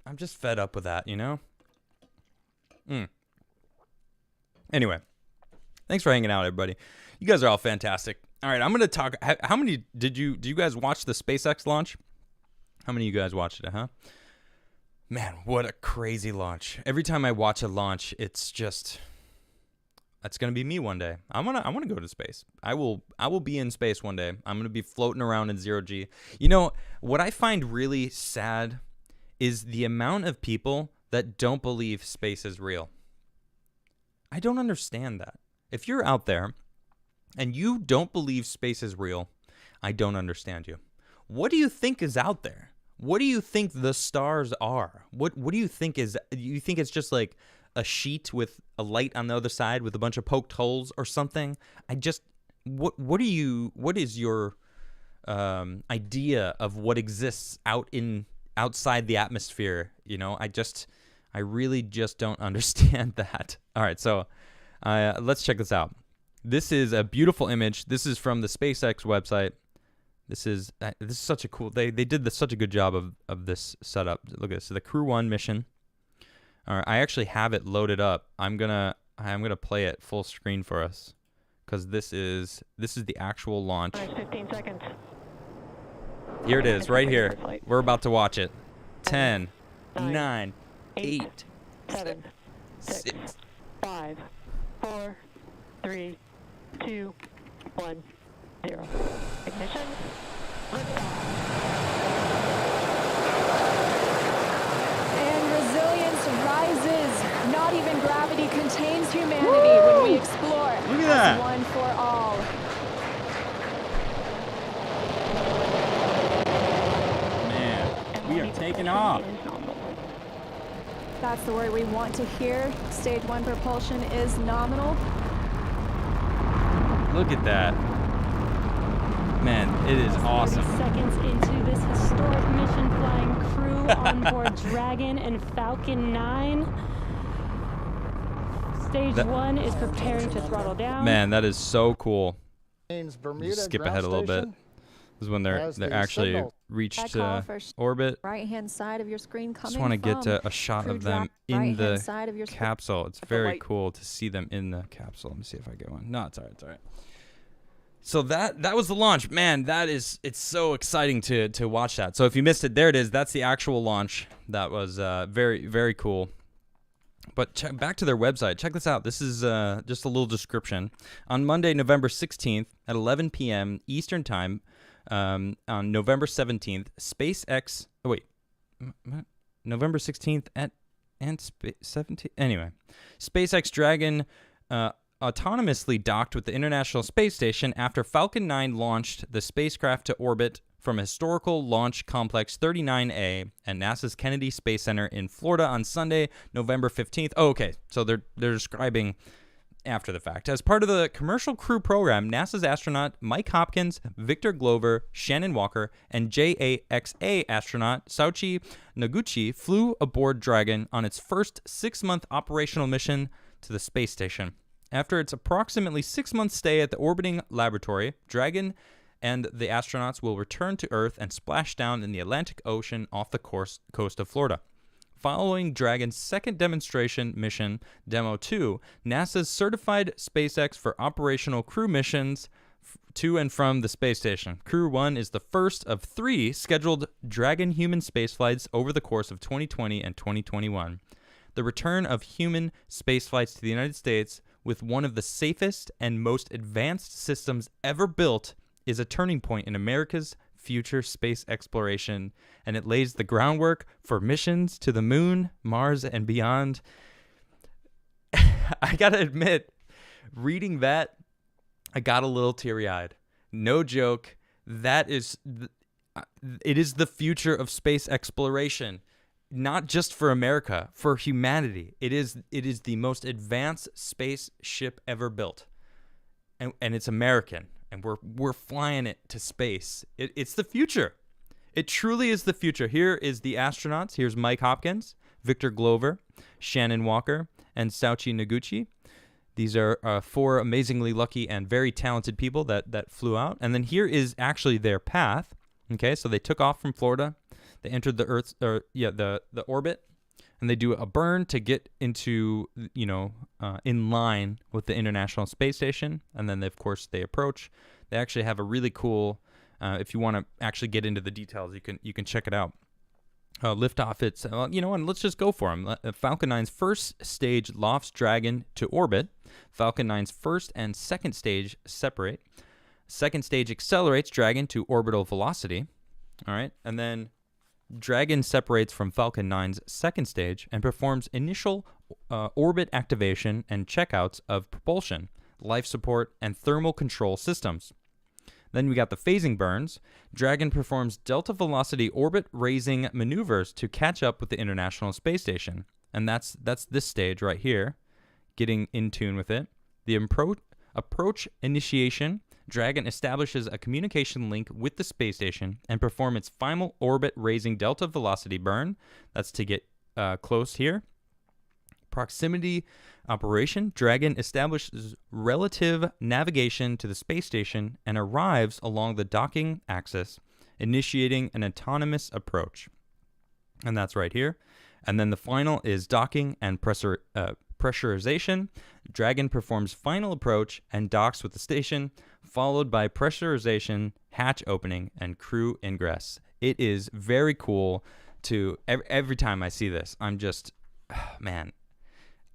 S1: I'm just fed up with that, you know? Anyway, thanks for hanging out, everybody. You guys are all fantastic. All right, I'm going to talk. How many did you guys watch the SpaceX launch? How many of you guys watched it, huh? Man, what a crazy launch. Every time I watch a launch, that's going to be me one day. I want to go to space. I will be in space one day. I'm going to be floating around in 0G. You know, what I find really sad is the amount of people that don't believe space is real. I don't understand that. If you're out there and you don't believe space is real, I don't understand you. What do you think is out there? What do you think the stars are? What do you think is? You think it's just like a sheet with a light on the other side with a bunch of poked holes or something? What is your idea of what exists outside the atmosphere? You know, I really just don't understand that. All right, so let's check this out. This is a beautiful image. This is from the SpaceX website. This is such a cool. They did such a good job of this setup. Look at this. So the Crew 1 mission. All right, I actually have it loaded up. I'm gonna play it full screen for us because this is the actual launch.
S10: 15 seconds.
S1: Here it is, right here. We're about to watch it. 10, 9, 8,
S10: 7, 6, 5, 4, 3, 2, 1, 0. Ignition.
S5: And resilience rises. Not even gravity contains humanity when we explore.
S1: Look at that.
S5: One for all.
S1: Man, we are taking off.
S5: That's the word we want to hear. Stage 1 propulsion is nominal.
S1: Look at that. Man, it is awesome.
S10: 30 seconds into this historic mission, flying crew on board Dragon and Falcon 9. Stage 1 is preparing to throttle down.
S1: Man, that is so cool.
S11: Bermuda
S1: Just skip
S11: ground
S1: ahead a little bit.
S11: station
S1: This is when they're
S11: has the
S1: actually
S11: signal.
S1: reached
S5: Call for
S1: orbit.
S5: right-hand side of your screen coming
S1: Just want to get
S5: from
S1: a shot
S5: crew
S1: of them
S5: draft,
S1: in
S5: right-hand
S1: the
S5: side of your screen.
S1: capsule. It's very cool to see them in the capsule. Let me see if I get one. No, it's all right. It's all right. So that was the launch. Man, it's so exciting to watch that. So if you missed it, there it is. That's the actual launch. That was very, very cool. But back to their website. Check this out. This is just a little description. On Monday, November 16th at 11 p.m. Eastern Time, on November 17th, SpaceX... Oh, wait. November 16th at... And 17th... Anyway. SpaceX Dragon... autonomously docked with the International Space Station after Falcon 9 launched the spacecraft to orbit from Historical Launch Complex 39A at NASA's Kennedy Space Center in Florida on Sunday, November 15th. Oh, okay, so they're describing after the fact. As part of the commercial crew program, NASA's astronaut Mike Hopkins, Victor Glover, Shannon Walker, and JAXA astronaut Sauchi Noguchi flew aboard Dragon on its first 6-month operational mission to the space station. After its approximately 6-month stay at the orbiting laboratory, Dragon and the astronauts will return to Earth and splash down in the Atlantic Ocean off the coast of Florida. Following Dragon's second demonstration mission, Demo 2, NASA's certified SpaceX for operational crew missions to and from the space station. Crew 1 is the first of 3 scheduled Dragon human spaceflights over the course of 2020 and 2021. The return of human spaceflights to the United States with one of the safest and most advanced systems ever built is a turning point in America's future space exploration, and it lays the groundwork for missions to the moon, Mars, and beyond. I gotta admit, reading that, I got a little teary-eyed. No joke. It is the future of space exploration. Not just for America, for humanity. It is the most advanced spaceship ever built, and it's American, and we're flying it to space. It's the future. It truly is the future. Here is the astronauts. Here's Mike Hopkins, Victor Glover, Shannon Walker, and Sauchi Noguchi. These are 4 amazingly lucky and very talented people that flew out. And then here is actually their path. Okay, so they took off from Florida. They entered the Earth's, the orbit, and they do a burn to get into, in line with the International Space Station. And then, of course, they approach. They actually have a really cool, if you want to actually get into the details, you can check it out. Liftoff, it's, and let's just go for them. Falcon 9's first stage lofts Dragon to orbit. Falcon 9's first and second stage separate. Second stage accelerates Dragon to orbital velocity. All right, and then Dragon separates from Falcon 9's second stage and performs initial orbit activation and checkouts of propulsion, life support, and thermal control systems. Then we got the phasing burns. Dragon performs delta velocity orbit raising maneuvers to catch up with the International Space Station. And that's this stage right here, getting in tune with it. The approach initiation. Dragon establishes a communication link with the space station and perform its final orbit raising delta velocity burn. That's to get close here. Proximity operation. Dragon establishes relative navigation to the space station and arrives along the docking axis, initiating an autonomous approach. And that's right here. And then the final is docking and pressurization. Dragon performs final approach and docks with the station, followed by pressurization, hatch opening, and crew ingress. It is very cool to, every time I see this, I'm just, man,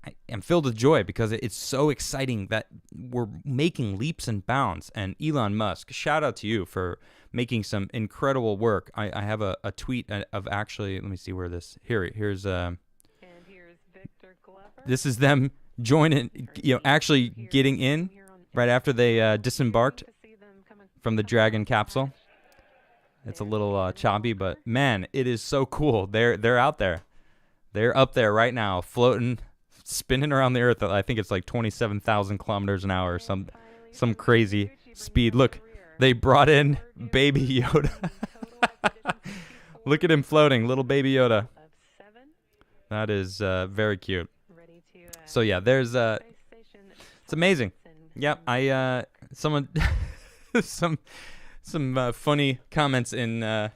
S1: I am filled with joy because it's so exciting that we're making leaps and bounds. And Elon Musk, shout out to you for making some incredible work. I have a tweet of actually, let me see where this, here's
S10: And here's Victor Glover.
S1: This is them joining, actually getting in right after they disembarked from the Dragon capsule. It's a little choppy, but man, it is so cool. They're out there. They're up there right now, floating, spinning around the Earth. I think it's like 27,000 kilometers an hour, some crazy speed. Look, they brought in Baby Yoda. Look at him floating, little Baby Yoda. That is very cute. So yeah, there's it's amazing. Yep, someone some funny comments in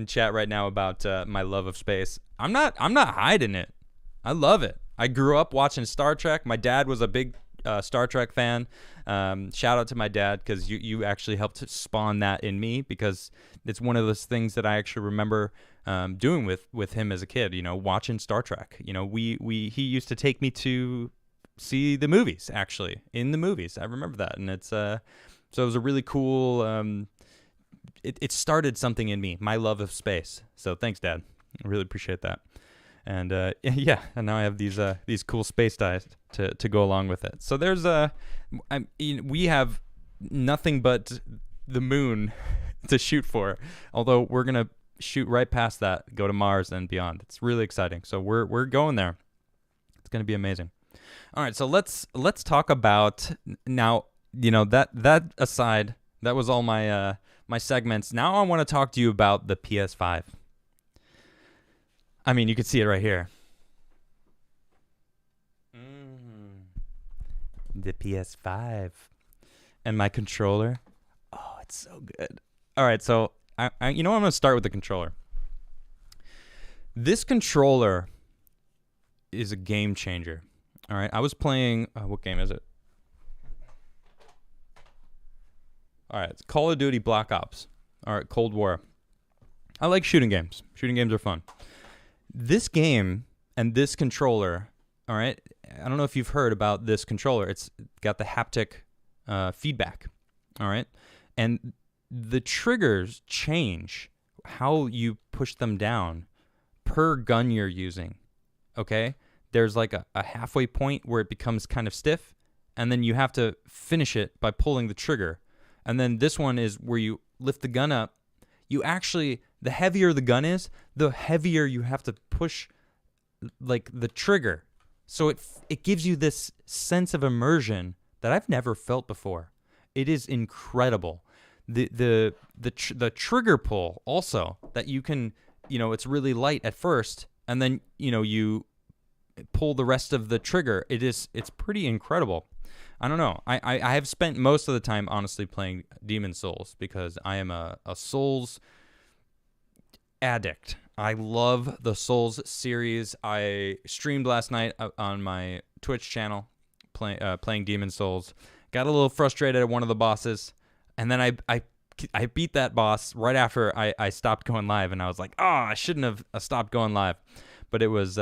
S1: chat right now about my love of space. I'm not hiding it. I love it. I grew up watching Star Trek. My dad was a big Star Trek fan. Shout out to my dad, because you actually helped spawn that in me, because it's one of those things that I actually remember doing with him as a kid, watching Star Trek. He used to take me to see the movies, actually, in the movies. I remember that. And it's so it was a really cool it started something in me, my love of space. So thanks, Dad. I really appreciate that. And yeah, and now I have these cool space dice to go along with it. So there's we have nothing but the moon to shoot for. Although we're gonna shoot right past that, go to Mars and beyond. It's really exciting. So we're going there. It's gonna be amazing. All right, so let's talk about now. That aside, that was all my my segments. Now I want to talk to you about the PS5. I mean, you can see it right here. The PS5. And my controller. Oh, it's so good. All right, so I'm going to start with the controller. This controller is a game changer. All right, I was playing, what game is it? All right, it's Call of Duty Black Ops. All right, Cold War. I like shooting games. Shooting games are fun. This game and this controller, all right, I don't know if you've heard about this controller. It's got the haptic feedback, all right? And the triggers change how you push them down per gun you're using, okay? There's like a halfway point where it becomes kind of stiff, and then you have to finish it by pulling the trigger. And then this one is where you lift the gun up. You actually, the heavier the gun is, the heavier you have to push like the trigger. So it gives you this sense of immersion that I've never felt before. It is incredible. The trigger pull also, that you can, it's really light at first, and then you pull the rest of the trigger. It's pretty incredible. I don't know. I have spent most of the time, honestly, playing Demon's Souls, because I am a Souls addict. I love the Souls series. I streamed last night on my Twitch channel playing Demon's Souls. Got a little frustrated at one of the bosses, and then I beat that boss right after I stopped going live, and I was like, I shouldn't have stopped going live. But it was...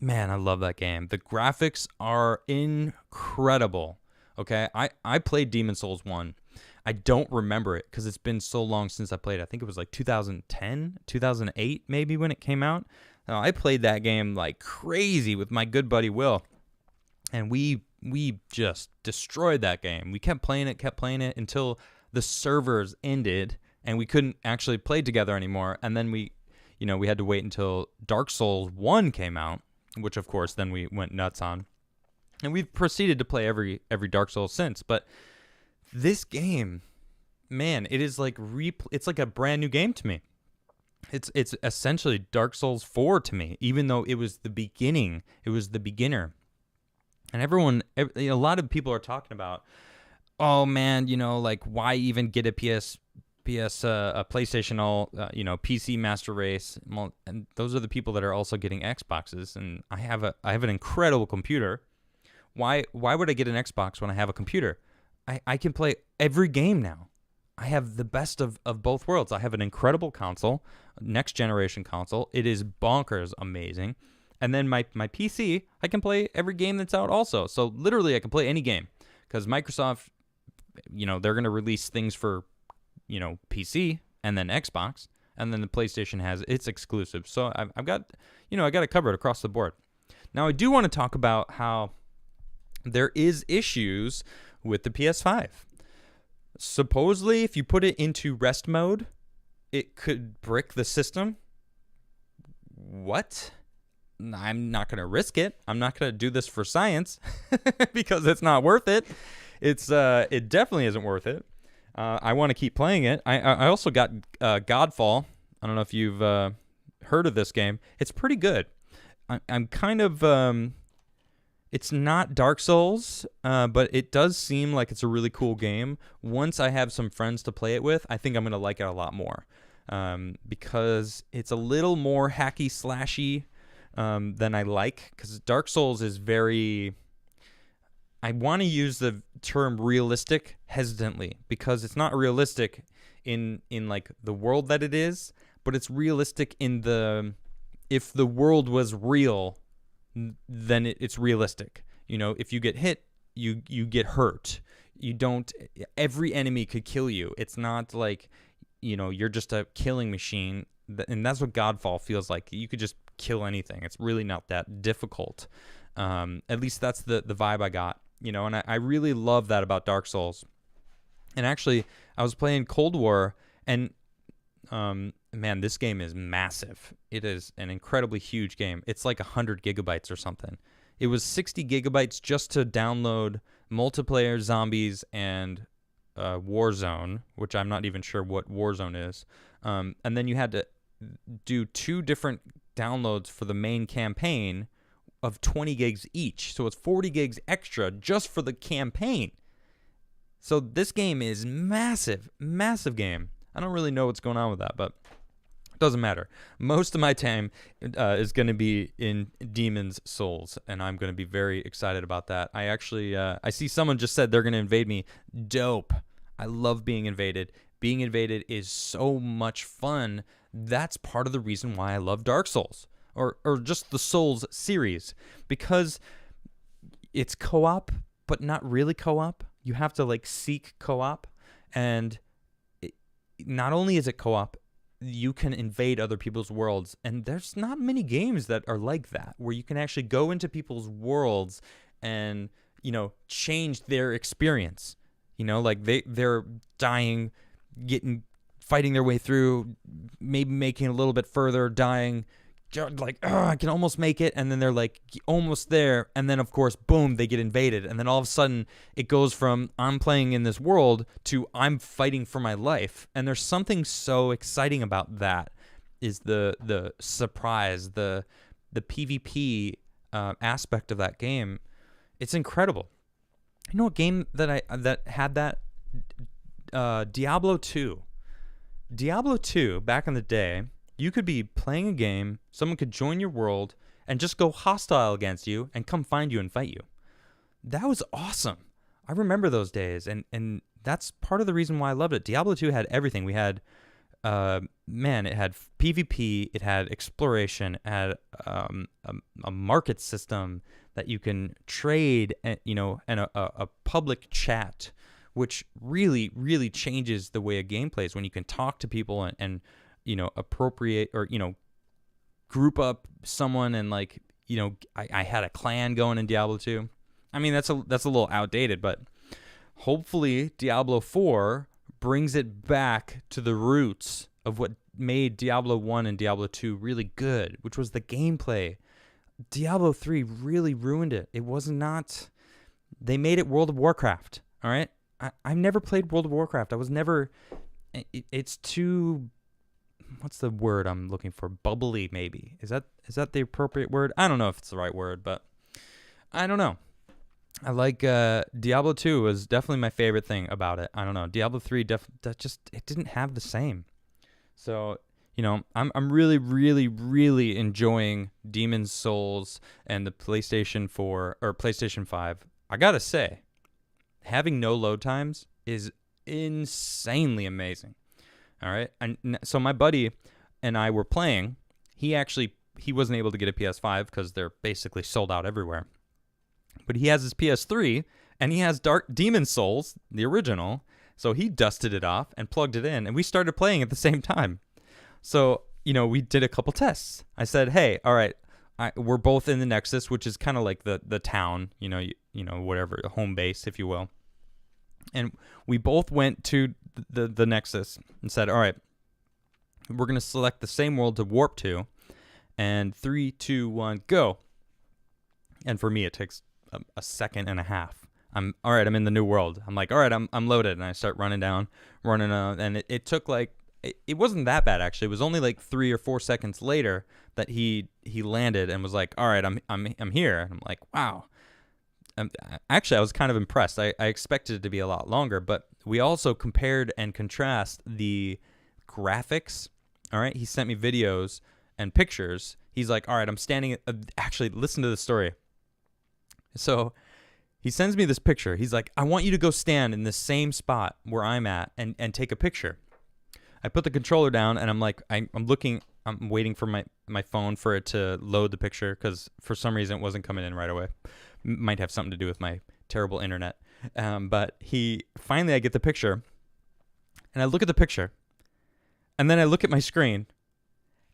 S1: Man, I love that game. The graphics are incredible. Okay, I played Demon's Souls 1. I don't remember it because it's been so long since I played it. I think it was like 2010, 2008 maybe when it came out. I played that game like crazy with my good buddy Will. And we just destroyed that game. We kept playing it until the servers ended and we couldn't actually play together anymore. And then we had to wait until Dark Souls 1 came out, which of course then we went nuts on. And we've proceeded to play every Dark Souls since. But this game, man, it is like it's like a brand new game to me. It's essentially Dark Souls 4 to me, even though it was the beginning. It was the beginner. And a lot of people are talking about, oh man, like why even get a PlayStation PC Master Race, and those are the people that are also getting Xboxes. And I have an incredible computer. Why would I get an Xbox when I have a computer? I can play every game now. I have the best of both worlds. I have an incredible console, next generation console. It is bonkers amazing. And then my PC, I can play every game that's out also. So literally I can play any game, because Microsoft, they're going to release things for PC and then Xbox, and then the PlayStation has its exclusive. So I've got, I got it covered across the board. Now I do want to talk about how there is issues with the PS5. Supposedly, if you put it into rest mode, it could brick the system. What? I'm not going to risk it. I'm not going to do this for science because it's not worth it. It definitely isn't worth it. I want to keep playing it. I also got Godfall. I don't know if you've heard of this game. It's pretty good. I'm kind of It's not Dark Souls, but it does seem like it's a really cool game. Once I have some friends to play it with, I think I'm going to like it a lot more, because it's a little more hacky slashy than I like, because Dark Souls is very... I want to use the term realistic hesitantly, because it's not realistic in like the world that it is, but it's realistic in the... If the world was real, then it's realistic. You know, if you get hit, you get hurt. You don't... Every enemy could kill you. It's not like, you know, you're just a killing machine. And that's what Godfall feels like. You could just kill anything. It's really not that difficult. At least that's the vibe I got. You know, and I really love that about Dark Souls. And actually, I was playing Cold War, and man, this game is massive. It is an incredibly huge game. It's like 100 gigabytes or something. It was 60 gigabytes just to download multiplayer, zombies, and Warzone, which I'm not even sure what Warzone is. And then you had to do 2 different downloads for the main campaign of 20 gigs each. So it's 40 gigs extra just for the campaign. So this game is massive, massive game. I don't really know what's going on with that, but it doesn't matter. Most of my time is going to be in Demon's Souls, and I'm going to be very excited about that. I actually, I see someone just said they're going to invade me. Dope. I love being invaded. Being invaded is so much fun. That's part of the reason why I love Dark Souls. Or just the Souls series, because it's co-op, but not really co-op. You have to like seek co-op, and not only is it co-op, you can invade other people's worlds, and there's not many games that are like that, where you can actually go into people's worlds and, you know, change their experience. You know, like they're dying, fighting their way through, maybe making it a little bit further, dying, like, I can almost make it, and then they're like almost there, and then of course, boom, they get invaded, and then all of a sudden it goes from I'm playing in this world to I'm fighting for my life. And there's something so exciting about that, is the surprise, the PvP aspect of that game. It's incredible. You know what game that had that? Diablo 2. Diablo 2 back in the day. You could be playing a game, someone could join your world and just go hostile against you and come find you and fight you. That was awesome. I remember those days, and that's part of the reason why I loved it. Diablo 2 had everything. We had, it had PvP, it had exploration, it had a market system that you can trade, and, you know, and a public chat, which really, really changes the way a game plays when you can talk to people and you know, appropriate, or, you know, group up someone, and like, you know, I had a clan going in Diablo 2. I mean, that's a little outdated, but hopefully Diablo 4 brings it back to the roots of what made Diablo 1 and Diablo 2 really good, which was the gameplay. Diablo 3 really ruined it. It was not... They made it World of Warcraft, all right? I've never played World of Warcraft. I was never... It's too... What's the word I'm looking for? Bubbly, maybe. Is that the appropriate word? I don't know if it's the right word, but I don't know. I like Diablo 2 was definitely my favorite thing about it. I don't know. Diablo 3 it didn't have the same. So, you know, I'm really, really, really enjoying Demon's Souls and the PlayStation 4 or PlayStation 5. I gotta say, having no load times is insanely amazing. All right. And so my buddy and I were playing. He wasn't able to get a PS5 because they're basically sold out everywhere. But he has his PS3, and he has Demon's Souls, the original. So he dusted it off and plugged it in, and we started playing at the same time. So, you know, we did a couple tests. I said, hey, all right, we're both in the Nexus, which is kind of like the town, you know, whatever, home base, if you will. And we both went to the Nexus and said, all right, we're going to select the same world to warp to. And 3, 2, 1, go. And for me, it takes a second and a half. I'm in the new world. I'm like, all right, I'm loaded. And I start running, and it took like, it wasn't that bad, actually. It was only like 3 or 4 seconds later that he landed and was like, all right, I'm here. And I'm like, wow. actually, I was kind of impressed. I expected it to be a lot longer, but we also compared and contrast the graphics. All right, he sent me videos and pictures. He's like, all right, I'm standing. Actually, listen to the story. So he sends me this picture. He's like, I want you to go stand in the same spot where I'm at and take a picture. I put the controller down and I'm like, I'm waiting for my phone for it to load the picture because for some reason it wasn't coming in right away. Might have something to do with my terrible internet. But finally I get the picture and I look at the picture and then I look at my screen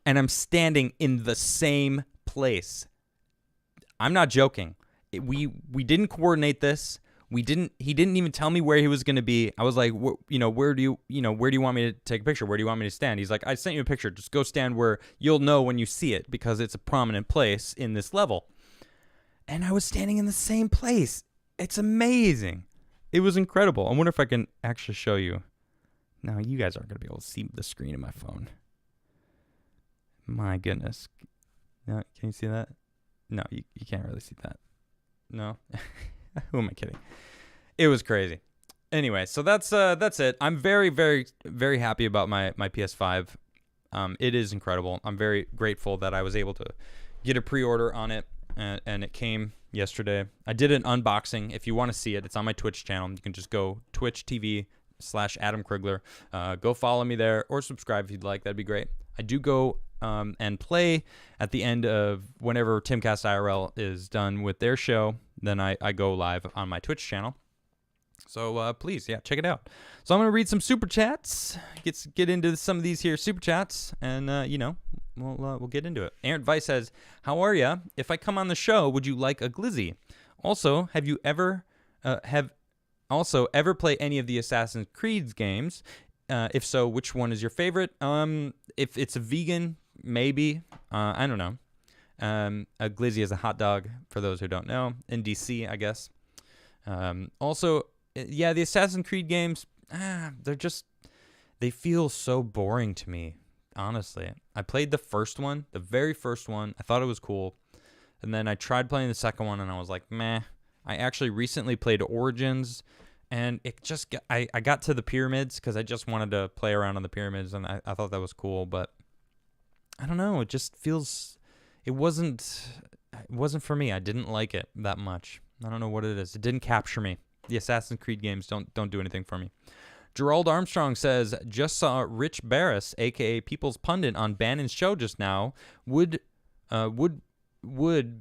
S1: and I'm standing in the same place. I'm not joking. We didn't coordinate this. He didn't even tell me where he was going to be. I was like, where do you want me to take a picture? Where do you want me to stand? He's like, I sent you a picture. Just go stand where you'll know when you see it because it's a prominent place in this level. And I was standing in the same place. It's amazing. It was incredible. I wonder if I can actually show you. Now, you guys aren't going to be able to see the screen of my phone. My goodness. No, can you see that? No, you can't really see that. No. Who am I kidding? It was crazy. Anyway, so that's it. I'm very, very, very happy about my PS5. It is incredible. I'm very grateful that I was able to get a pre-order on it, and it came yesterday. I did an unboxing. If you want to see it, it's on my Twitch channel. You can just go twitch.tv/Adam Crigler. Go follow me there or subscribe if you'd like. That'd be great. I do go and play at the end of whenever Timcast IRL is done with their show. Then I go live on my Twitch channel. So please, check it out. So I'm going to read some super chats, get into some of these here super chats, and we'll get into it. Aaron Vice says, "How are ya? If I come on the show, would you like a glizzy? Also, have you ever play any of the Assassin's Creed games? If so, which one is your favorite? If it's a vegan, maybe. I don't know. A glizzy is a hot dog, for those who don't know. In DC, I guess. Also, the Assassin's Creed games, they feel so boring to me, honestly. I played the first one, the very first one. I thought it was cool. And then I tried playing the second one, and I was like, meh. I actually recently played Origins, and I got to the pyramids because I just wanted to play around on the pyramids, and I thought that was cool. But I don't know. It just feels... It wasn't for me. I didn't like it that much. I don't know what it is. It didn't capture me. The Assassin's Creed games don't do anything for me. Gerald Armstrong says, just saw Rich Barris, a.k.a. People's Pundit, on Bannon's show just now. Would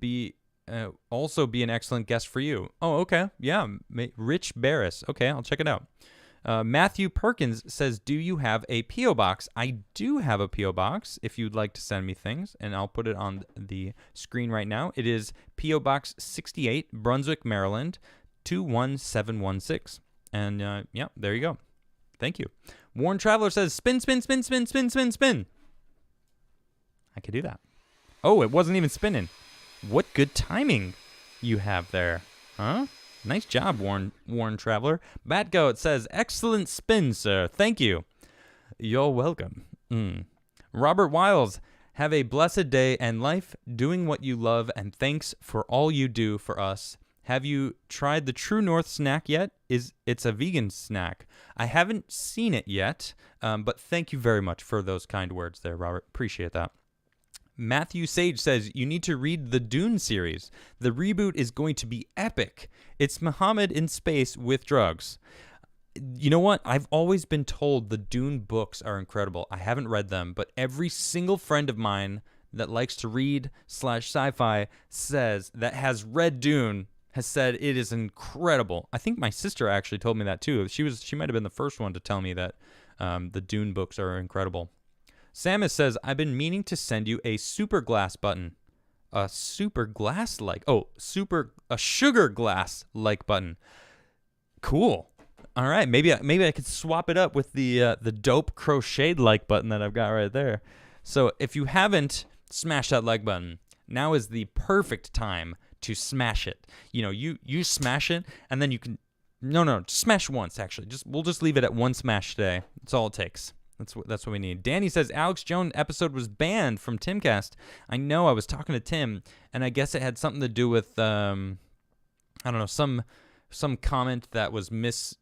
S1: be also be an excellent guest for you. Oh, okay. Yeah, Rich Barris. Okay, I'll check it out. Matthew Perkins says, do you have a P.O. Box? I do have a P.O. Box if you'd like to send me things, and I'll put it on the screen right now. It is P.O. Box 68, Brunswick, Maryland, 21716. And, there you go. Thank you. Warren Traveler says, spin, spin, spin, spin, spin, spin, spin. I could do that. Oh, it wasn't even spinning. What good timing you have there, huh? Nice job, Warren Traveler. Batgoat says, excellent spin, sir. Thank you. You're welcome. Robert Wiles, have a blessed day and life doing what you love, and thanks for all you do for us. Have you tried the True North snack yet? It's a vegan snack. I haven't seen it yet, but thank you very much for those kind words there, Robert. Appreciate that. Matthew Sage says, you need to read the Dune series. The reboot is going to be epic. It's Muhammad in space with drugs. You know what? I've always been told the Dune books are incredible. I haven't read them, but every single friend of mine that likes to read /sci-fi says that has read Dune has said it is incredible. I think my sister actually told me that too. She might have been the first one to tell me that the Dune books are incredible. Samus says, I've been meaning to send you a super glass button. A sugar glass like button. Cool. All right, maybe I could swap it up with the dope crocheted like button that I've got right there. So if you haven't smashed that like button, now is the perfect time to smash it. You know, you smash it, and then you can smash once actually. We'll just leave it at one smash today. That's all it takes. That's what we need. Danny says, Alex Jones episode was banned from Timcast. I know, I was talking to Tim, and I guess it had something to do with I don't know, some comment that was misheard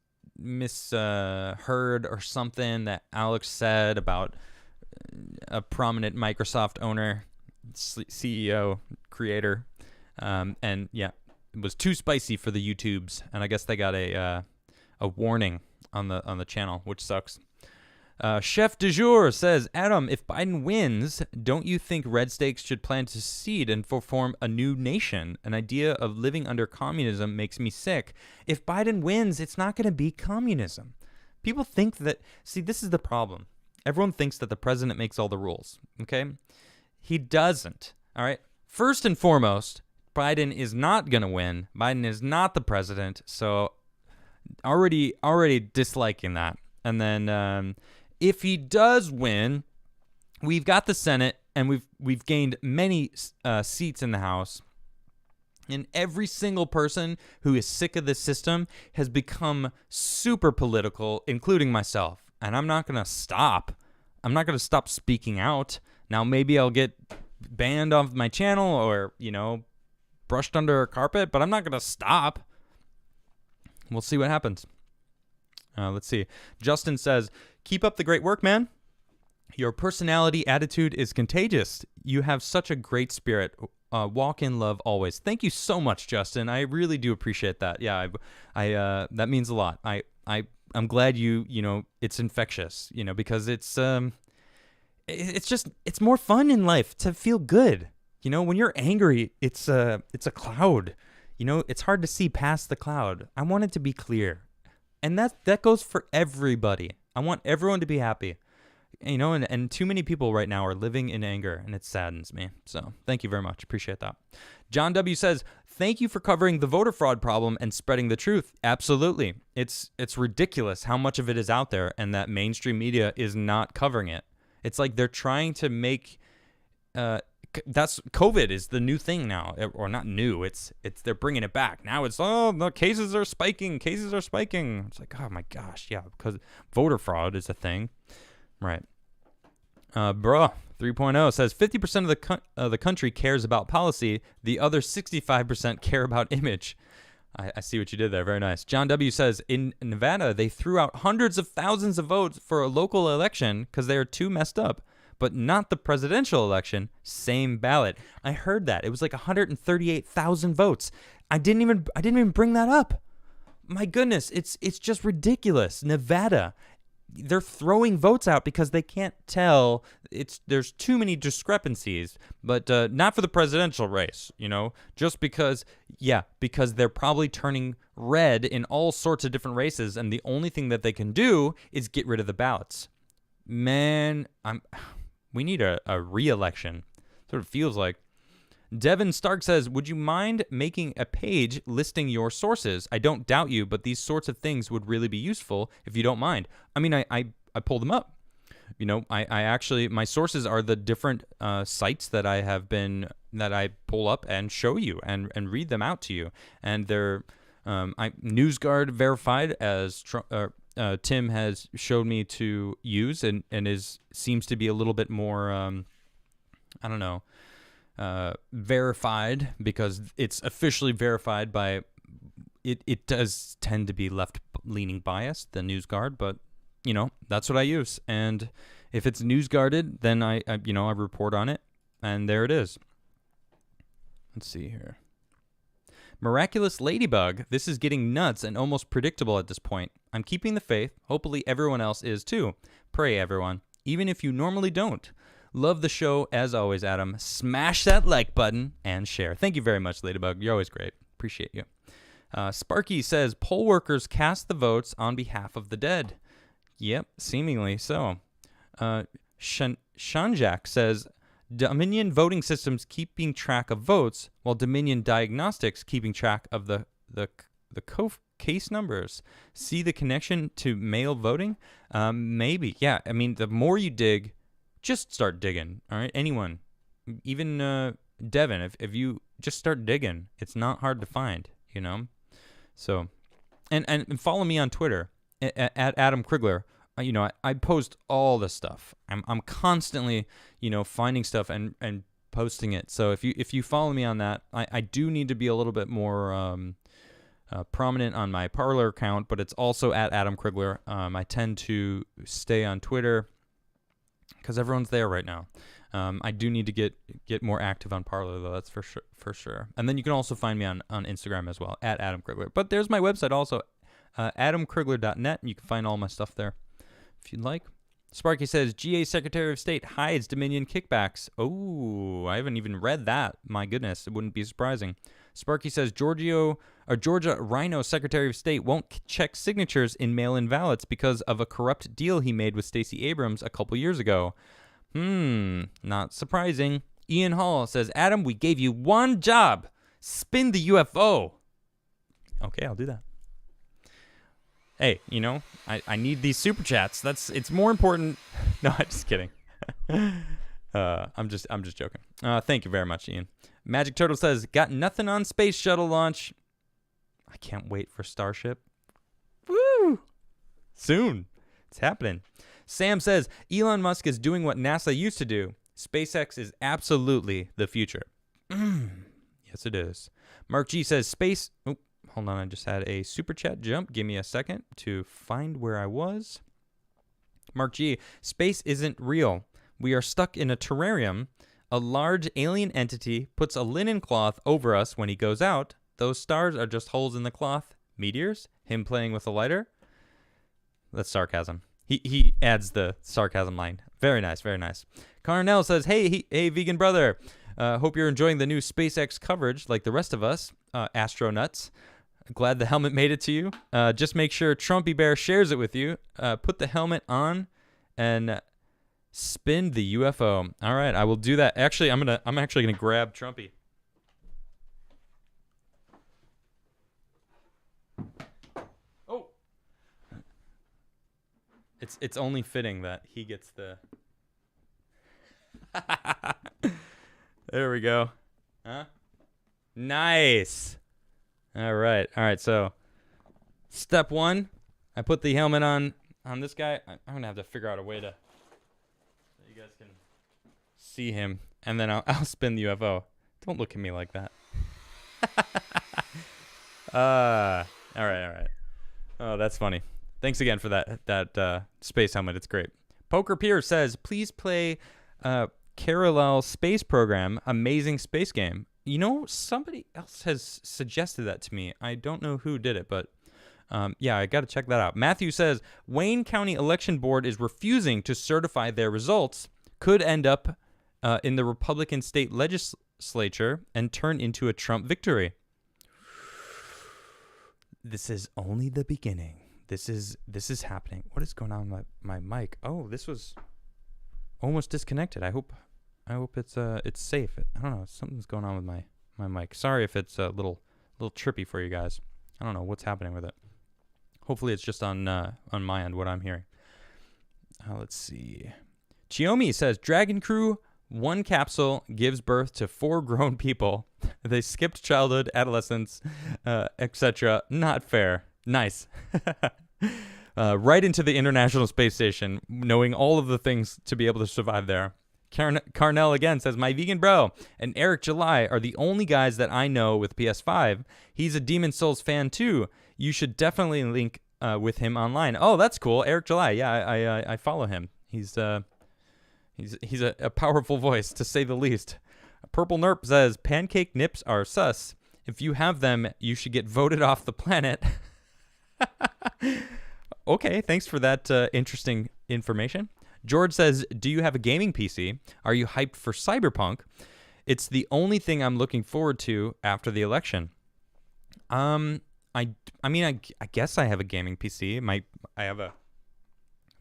S1: or something that Alex said about a prominent Microsoft owner, CEO, creator, and yeah, it was too spicy for the YouTubes, and I guess they got a warning on the channel, which sucks. Chef du jour says, Adam, if Biden wins, don't you think red states should plan to secede and form a new nation? An idea of living under communism makes me sick. If Biden wins, it's not going to be communism. People think that, see, this is the problem. Everyone thinks that the president makes all the rules, okay? He doesn't, all right? First and foremost, Biden is not going to win. Biden is not the president, so already disliking that. And then if he does win, we've got the Senate, and we've gained many seats in the House. And every single person who is sick of this system has become super political, including myself. And I'm not going to stop. I'm not going to stop speaking out. Now, maybe I'll get banned off my channel or, brushed under a carpet, but I'm not going to stop. We'll see what happens. Let's see. Justin says, keep up the great work, man. Your personality attitude is contagious. You have such a great spirit. Walk in love always. Thank you so much, Justin. I really do appreciate that. Yeah, I that means a lot. I'm glad it's infectious, because it's more fun in life to feel good. When you're angry, it's a cloud. It's hard to see past the cloud. I want it to be clear. And that goes for everybody. I want everyone to be happy. And too many people right now are living in anger, and it saddens me. So thank you very much. Appreciate that. John W. says, thank you for covering the voter fraud problem and spreading the truth. Absolutely. It's ridiculous how much of it is out there and that mainstream media is not covering it. It's like they're trying to make that's COVID is the new thing now, or not new. It's they're bringing it back. Now it's, the cases are spiking. It's like, oh my gosh. Yeah. Because voter fraud is a thing. Right. Bruh 3.0 says 50% of the country cares about policy. The other 65% care about image. I see what you did there. Very nice. John W. says, in Nevada, they threw out hundreds of thousands of votes for a local election because they are too messed up. But not the presidential election. Same ballot. I heard that. It was like 138,000 votes. I didn't even bring that up. My goodness, it's just ridiculous. Nevada, they're throwing votes out because they can't tell. There's too many discrepancies, but not for the presidential race, just because they're probably turning red in all sorts of different races, and the only thing that they can do is get rid of the ballots. Man, we need a re-election. Sort of feels like. Devin Stark says, would you mind making a page listing your sources? I don't doubt you, but these sorts of things would really be useful if you don't mind. I mean, I pulled them up. I actually, my sources are the different sites that I pull up and show you and read them out to you. And they're NewsGuard verified, as Tim has showed me to use, and seems to be a little bit more, verified, because it's officially verified by it does tend to be left-leaning biased, the NewsGuard, but that's what I use. And if it's NewsGuarded, then I report on it, and there it is. Let's see here. Miraculous Ladybug, this is getting nuts and almost predictable at this point. I'm keeping the faith. Hopefully everyone else is too. Pray, everyone, even if you normally don't. Love the show, as always, Adam. Smash that like button and share. Thank you very much, Ladybug. You're always great. Appreciate you. Sparky says, poll workers cast the votes on behalf of the dead. Yep, seemingly so. Shanjak says, Dominion voting systems keeping track of votes, while Dominion diagnostics keeping track of the case numbers. See the connection to mail voting? Maybe. Yeah, I mean, the more you dig, just start digging, all right? Anyone, even Devin, if you just start digging, it's not hard to find, So, and follow me on Twitter at Adam Crigler. I post all this stuff. I'm constantly, finding stuff and posting it. So if you follow me on that, I do need to be a little bit more prominent on my Parler account, but it's also at Adam Crigler. I tend to stay on Twitter because everyone's there right now. I do need to get more active on Parler, though. That's for sure. And then you can also find me on Instagram as well, at Adam Crigler. But there's my website also, adamcrigler.net. You can find all my stuff there if you'd like. Sparky says, GA Secretary of State hides Dominion kickbacks. Oh, I haven't even read that. My goodness, it wouldn't be surprising. Sparky says, Georgia Rhino Secretary of State won't check signatures in mail-in ballots because of a corrupt deal he made with Stacey Abrams a couple years ago. Not surprising. Ian Hall says, Adam, we gave you one job. Spin the UFO. Okay, I'll do that. Hey, you know, I need these super chats. It's more important. No, I'm just kidding. I'm just joking. Thank you very much, Ian. Magic Turtle says, got nothing on space shuttle launch. I can't wait for Starship. Woo! Soon. It's happening. Sam says, Elon Musk is doing what NASA used to do. SpaceX is absolutely the future. Yes, it is. Mark G says, space... Oh, hold on. I just had a super chat jump. Give me a second to find where I was. Mark G, space isn't real. We are stuck in a terrarium. A large alien entity puts a linen cloth over us when he goes out. Those stars are just holes in the cloth. Meteors? Him playing with a lighter? That's sarcasm. He adds the sarcasm line. Very nice, very nice. Carnell says, hey, vegan brother. Hope you're enjoying the new SpaceX coverage like the rest of us, astronauts. Glad the helmet made it to you. Just make sure Trumpy Bear shares it with you. Put the helmet on and spin the UFO. All right, I will do that. Actually, I'm actually gonna grab Trumpy. Oh, it's only fitting that he gets the. There we go. Huh? Nice. All right. So, step one, I put the helmet on this guy. I'm gonna have to figure out a way to so you guys can see him, and then I'll spin the UFO. Don't look at me like that. All right. Oh, that's funny. Thanks again for that space helmet. It's great. Poker Pierce says, please play Parallel Space Program, amazing space game. You know, somebody else has suggested that to me. I don't know who did it, but yeah, I got to check that out. Matthew says, Wayne County Election Board is refusing to certify their results. Could end up in the Republican state legislature and turn into a Trump victory. This is only the beginning. This is happening. What is going on with my mic? Oh, this was almost disconnected. I hope it's safe. I don't know. Something's going on with my mic. Sorry if it's a little trippy for you guys. I don't know what's happening with it. Hopefully it's just on my end what I'm hearing. Let's see. Chiomi says, Dragon Crew 1 capsule gives birth to 4 grown people. They skipped childhood, adolescence, etc. Not fair. Nice. Right into the International Space Station, knowing all of the things to be able to survive there. Carnell again says, my vegan bro and Eric July are the only guys that I know with PS5. He's a Demon Souls fan too. You should definitely link with him online. Oh, that's cool. Eric July. Yeah, I follow him. He's a powerful voice, to say the least. Purple Nerp says, pancake nips are sus. If you have them, you should get voted off the planet. Okay, thanks for that interesting information. George says, do you have a gaming PC? Are you hyped for Cyberpunk? It's the only thing I'm looking forward to after the election. I guess I have a gaming PC. My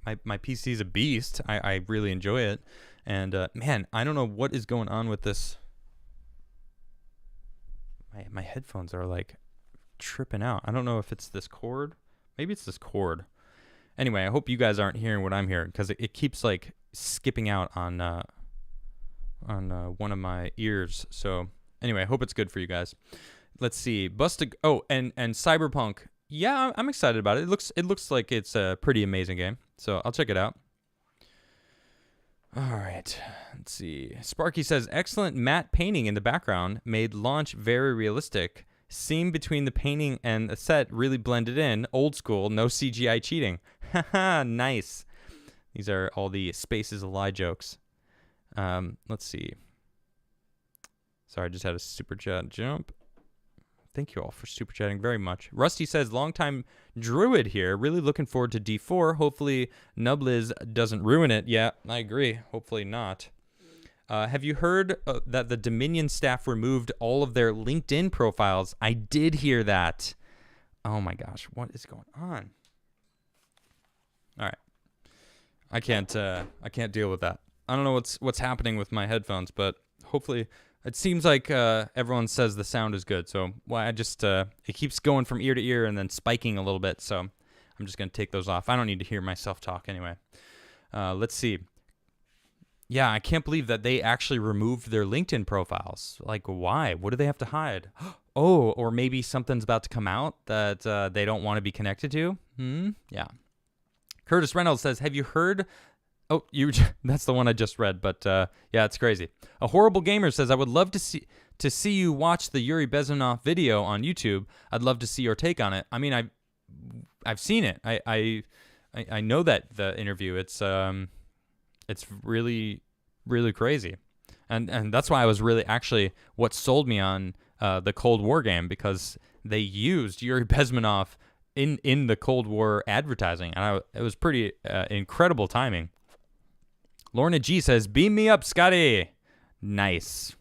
S1: PC's a beast. I really enjoy it. And man, I don't know what is going on with this. My headphones are like tripping out. I don't know if it's this cord. Maybe it's this cord. Anyway, I hope you guys aren't hearing what I'm hearing, because it keeps like skipping out on one of my ears. So anyway, I hope it's good for you guys. Let's see. And Cyberpunk. Yeah, I'm excited about it. It looks like it's a pretty amazing game. So I'll check it out. All right. Let's see. Sparky says, excellent matte painting in the background made launch very realistic. seam between the painting and the set really blended in. Old school, no CGI cheating. Haha, nice. These are all the Spaces a Lie jokes. Let's see. Sorry, I just had a super chat jump. Thank you all for super chatting very much. Rusty says, longtime Druid here. Really looking forward to D4. Hopefully Nubliz doesn't ruin it. Yeah, I agree. Hopefully not. Have you heard that the Dominion staff removed all of their LinkedIn profiles? I did hear that. Oh my gosh, what is going on? All right. I can't deal with that. I don't know what's happening with my headphones, but hopefully it seems like everyone says the sound is good. So I just it keeps going from ear to ear and then spiking a little bit. So I'm just gonna take those off. I don't need to hear myself talk anyway. Let's see. Yeah, I can't believe that they actually removed their LinkedIn profiles. Like, why? What do they have to hide? Oh, or maybe something's about to come out that they don't want to be connected to. Yeah. Curtis Reynolds says, have you heard... Oh, that's the one I just read, but yeah, it's crazy. A Horrible Gamer says, I would love to see you watch the Yuri Bezmenov video on YouTube. I'd love to see your take on it. I mean, I've seen it. I know that the interview. It's really, really crazy. And that's why I was really actually what sold me on the Cold War game, because they used Yuri Bezmenov in the Cold War advertising, and it was pretty incredible timing. Lorna G says, beam me up, Scotty. Nice.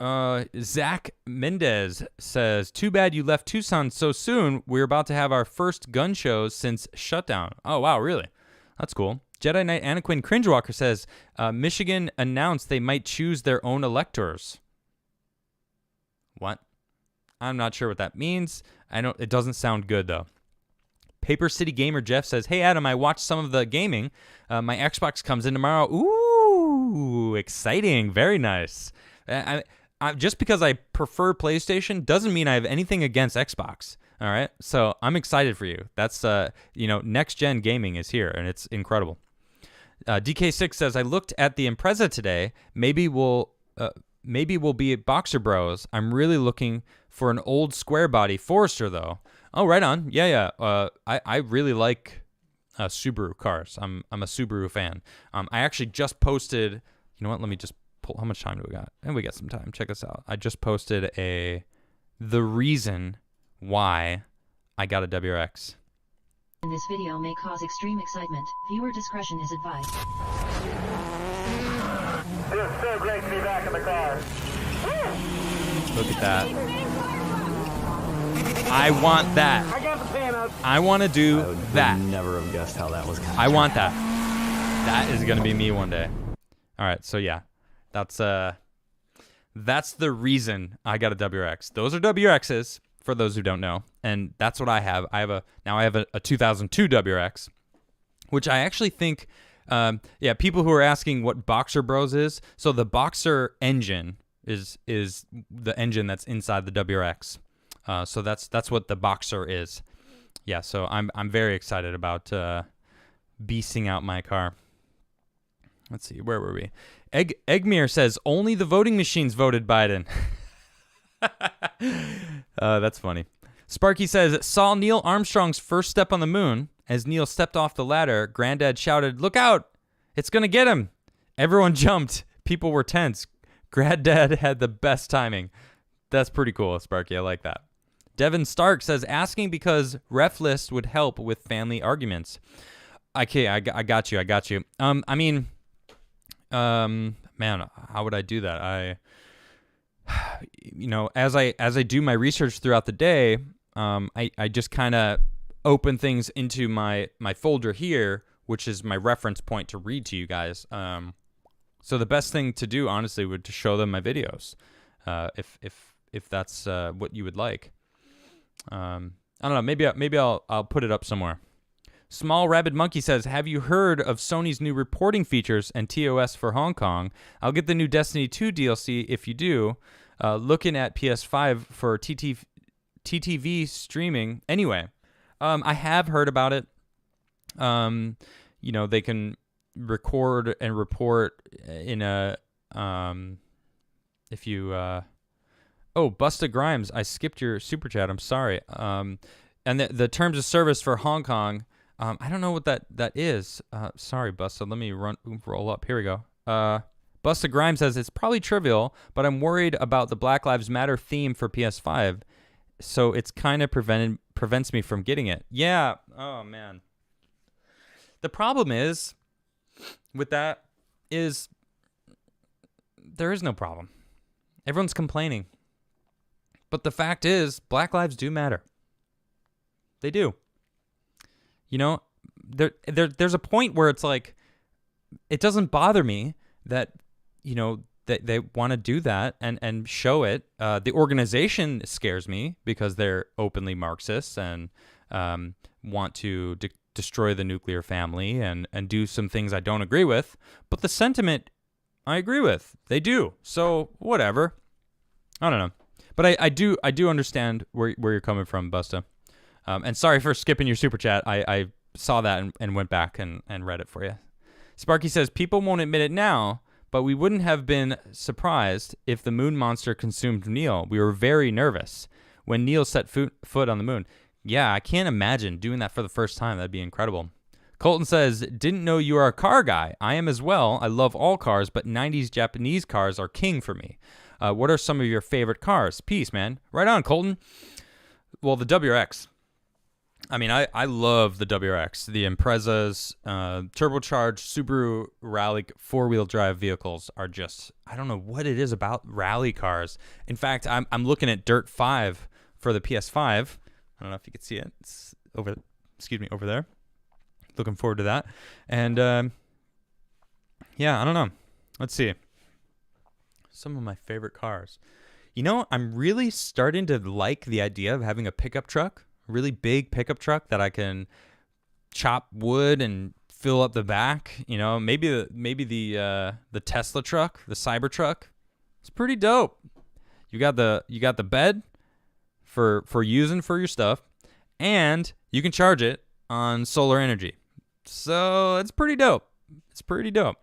S1: Oh, Zach Mendez says, too bad you left Tucson so soon. We're about to have our first gun shows since shutdown. Oh, wow, really? That's cool. Jedi Knight Anaquin Cringewalker says, Michigan announced they might choose their own electors. What? I'm not sure what that means. It doesn't sound good, though. Paper City Gamer Jeff says, hey, Adam, I watched some of the gaming. My Xbox comes in tomorrow. Ooh, exciting. Very nice. Just because I prefer PlayStation doesn't mean I have anything against Xbox. All right? So I'm excited for you. That's, next-gen gaming is here, and it's incredible. DK6 says, I looked at the Impreza today. Maybe we'll be at Boxer Bros. I'm really looking for an old square body Forester, though. Oh, right on. Yeah. I really like Subaru cars. I'm a Subaru fan. I actually just posted. You know what? Let me just pull. How much time do we got? And we got some time. Check this out. I just posted the reason why I got a WRX.
S11: In this video may cause extreme excitement. Viewer discretion is advised.
S12: It's so great to be back in the car.
S1: Look at that. I want that.
S12: I got the pan up.
S1: I want to do that.
S13: Would never have guessed how that was going.
S1: I want that. That is going to be me one day. All right, so yeah. That's the reason I got a WRX. Those are WRXs for those who don't know, and that's what I have. I have a 2002 WRX, which I actually think people who are asking what Boxer Bros is. So the Boxer engine is the engine that's inside the WRX. So that's what the Boxer is. Yeah, so I'm very excited about beasting out my car. Let's see, where were we? Eggmere says, only the voting machines voted Biden. That's funny. Sparky says, saw Neil Armstrong's first step on the moon. As Neil stepped off the ladder, Granddad shouted, look out! It's gonna get him! Everyone jumped. People were tense. Granddad had the best timing. That's pretty cool, Sparky. I like that. Devin Stark says, asking because ref list would help with family arguments. Okay, I got you. Man, how would I do that? As I do my research throughout the day, I just kind of open things into my folder here, which is my reference point to read to you guys. So the best thing to do, honestly, would to show them my videos, if that's what you would like. I don't know. Maybe I'll put it up somewhere. Small Rabid Monkey says, have you heard of Sony's new reporting features and TOS for Hong Kong? I'll get the new Destiny 2 DLC if you do. Looking at PS5 for TTV streaming. Anyway, I have heard about it. They can record and report in a if you Oh, Busta Grimes, I skipped your super chat. I'm sorry. And the terms of service for Hong Kong, I don't know what that is. Sorry, Busta. Let me roll up. Here we go. Busta Grimes says it's probably trivial, but I'm worried about the Black Lives Matter theme for PS5, so it's kind of prevents me from getting it. Yeah. Oh man. The problem is with that is there is no problem. Everyone's complaining. But the fact is, Black lives do matter. They do. You know, there's a point where it's like, it doesn't bother me that, you know, that they want to do that and show it. The organization scares me because they're openly Marxists and want to destroy the nuclear family and do some things I don't agree with. But the sentiment I agree with. They do. So whatever. I don't know. But I do understand where you're coming from, Busta. And sorry for skipping your super chat. I saw that and went back and read it for you. Sparky says, people won't admit it now, but we wouldn't have been surprised if the moon monster consumed Neil. We were very nervous when Neil set foot on the moon. Yeah, I can't imagine doing that for the first time. That'd be incredible. Colton says, didn't know you are a car guy. I am as well. I love all cars, but 90s Japanese cars are king for me. What are some of your favorite cars? Peace, man. Right on, Colton. Well, the WRX. I mean, I love the WRX. The Imprezas, turbocharged Subaru rally four-wheel drive vehicles are just, I don't know what it is about rally cars. In fact, I'm looking at Dirt 5 for the PS5. I don't know if you can see it. It's over there. Looking forward to that. And yeah, I don't know. Let's see. Some of my favorite cars. You know, I'm really starting to like the idea of having a pickup truck, a really big pickup truck that I can chop wood and fill up the back. You know, maybe the Tesla truck, the Cybertruck. It's pretty dope. You got the bed for using for your stuff, and you can charge it on solar energy. So it's pretty dope. It's pretty dope.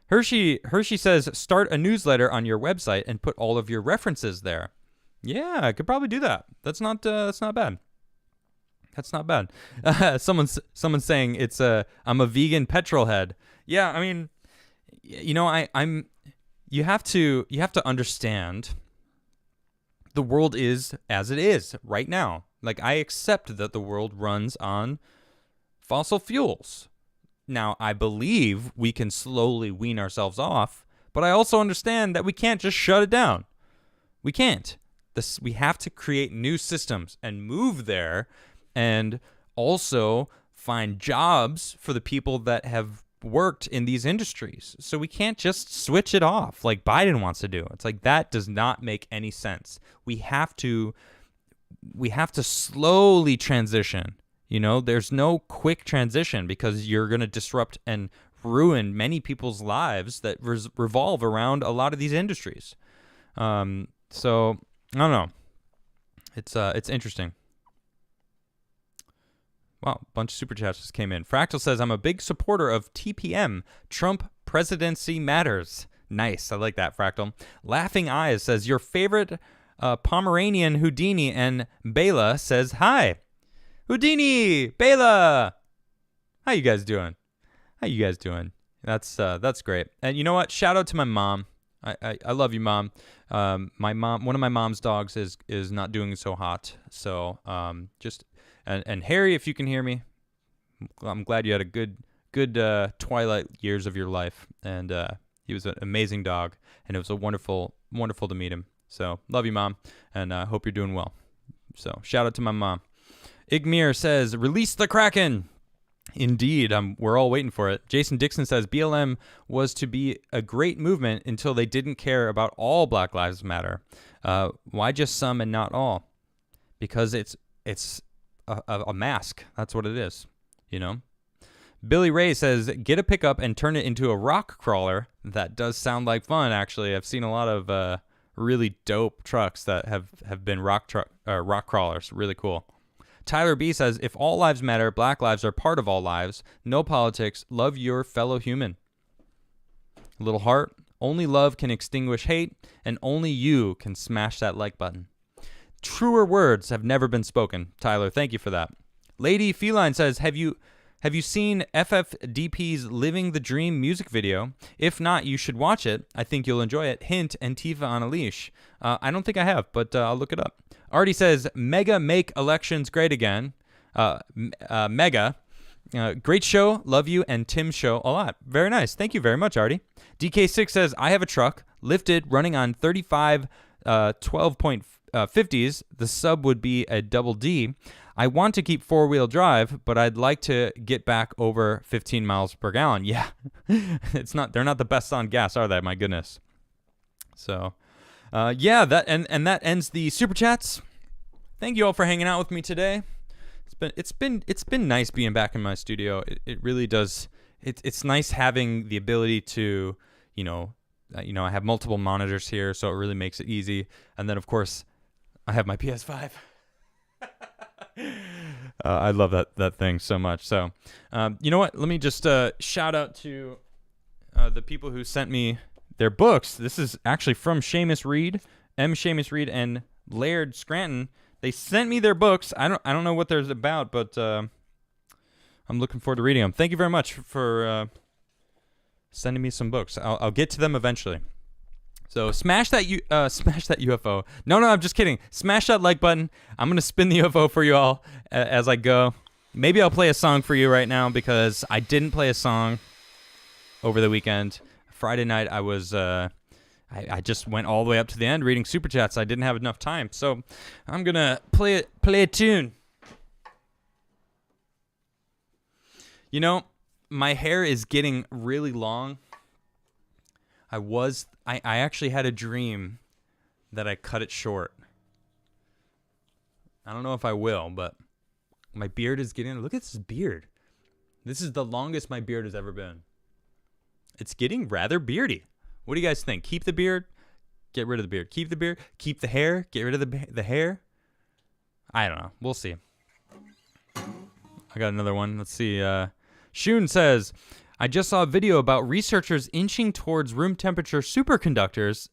S1: Hershey says, start a newsletter on your website and put all of your references there. Yeah, I could probably do that. That's not bad. That's not bad. Someone's saying I'm a vegan petrol head. Yeah, I mean, you know, you have to understand the world is as it is right now. Like, I accept that the world runs on fossil fuels. Now, I believe we can slowly wean ourselves off, but I also understand that we can't just shut it down. We can't. We have to create new systems and move there, and also find jobs for the people that have worked in these industries. So we can't just switch it off like Biden wants to do. It's like, that does not make any sense. We have to slowly transition. You know, there's no quick transition because you're going to disrupt and ruin many people's lives that revolve around a lot of these industries. So I don't know. It's interesting. Wow, a bunch of super chats just came in. Fractal says, I'm a big supporter of TPM. Trump presidency matters. Nice. I like that, Fractal. Laughing Eyes says, your favorite Pomeranian Houdini, and Bela says, hi. Houdini, Bela. How you guys doing? That's great. And you know what? Shout out to my mom. I love you, Mom. My mom, one of my mom's dogs is not doing so hot. So and Harry, if you can hear me, I'm glad you had a good twilight years of your life. And he was an amazing dog, and it was a wonderful to meet him. So love you, Mom, and hope you're doing well. So shout out to my mom. Igmir says, release the Kraken. Indeed, we're all waiting for it. Jason Dixon says, BLM was to be a great movement until they didn't care about all Black Lives Matter. Why just some and not all? Because it's a mask. That's what it is, you know? Billy Ray says, get a pickup and turn it into a rock crawler. That does sound like fun, actually. I've seen a lot of really dope trucks that have been rock crawlers. Really cool. Tyler B says, if all lives matter, Black lives are part of all lives. No politics. Love your fellow human. A little heart, Only love can extinguish hate, and only you can smash that like button. Truer words have never been spoken. Tyler, thank you for that. Lady Feline says, have you seen FFDP's Living the Dream music video? If not, you should watch it. I think you'll enjoy it. Hint, Antifa on a leash. I don't think I have, but I'll look it up. Artie says, Mega make elections great again. Mega. Great show. Love you and Tim's show a lot. Very nice. Thank you very much, Artie. DK6 says, I have a truck, lifted, running on 35 12.50s. The sub would be a double D. I want to keep four-wheel drive, but I'd like to get back over 15 miles per gallon. Yeah, they're not the best on gas, are they? My goodness. So, yeah, that ends the super chats. Thank you all for hanging out with me today. It's been nice being back in my studio. It really does. It's nice having the ability to, I have multiple monitors here, so it really makes it easy. And then, of course, I have my PS5. I love that thing so much. So, you know what? Let me just shout out to the people who sent me their books. This is actually from Seamus Reed, Seamus Reed, and Laird Scranton. They sent me their books. I don't know what they're about, but I'm looking forward to reading them. Thank you very much for sending me some books. I'll get to them eventually. So smash that UFO. No, I'm just kidding. Smash that like button. I'm gonna spin the UFO for you all as I go. Maybe I'll play a song for you right now because I didn't play a song over the weekend. Friday night I was I just went all the way up to the end reading super chats. I didn't have enough time, so I'm gonna play a tune. My hair is getting really long. I actually had a dream that I cut it short. I don't know if I will, but my beard is getting... Look at this beard. This is the longest my beard has ever been. It's getting rather beardy. What do you guys think? Keep the beard? Get rid of the beard. Keep the beard? Keep the hair? Get rid of the hair? I don't know. We'll see. I got another one. Let's see. Shun says... I just saw a video about researchers inching towards room temperature superconductors,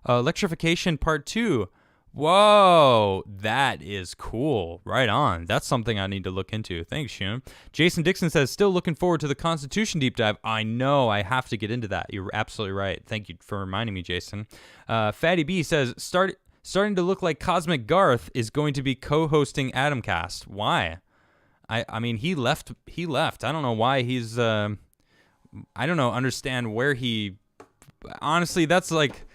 S1: electrification part 2. Whoa, that is cool. Right on. That's something I need to look into. Thanks, Shun. Jason Dixon says, still looking forward to the Constitution deep dive. I know, I have to get into that. You're absolutely right. Thank you for reminding me, Jason. Fatty B says, starting to look like Cosmic Garth is going to be co-hosting Adamcast. Why? I mean, he left. I don't know why he's, I don't know, understand where he, honestly, that's like,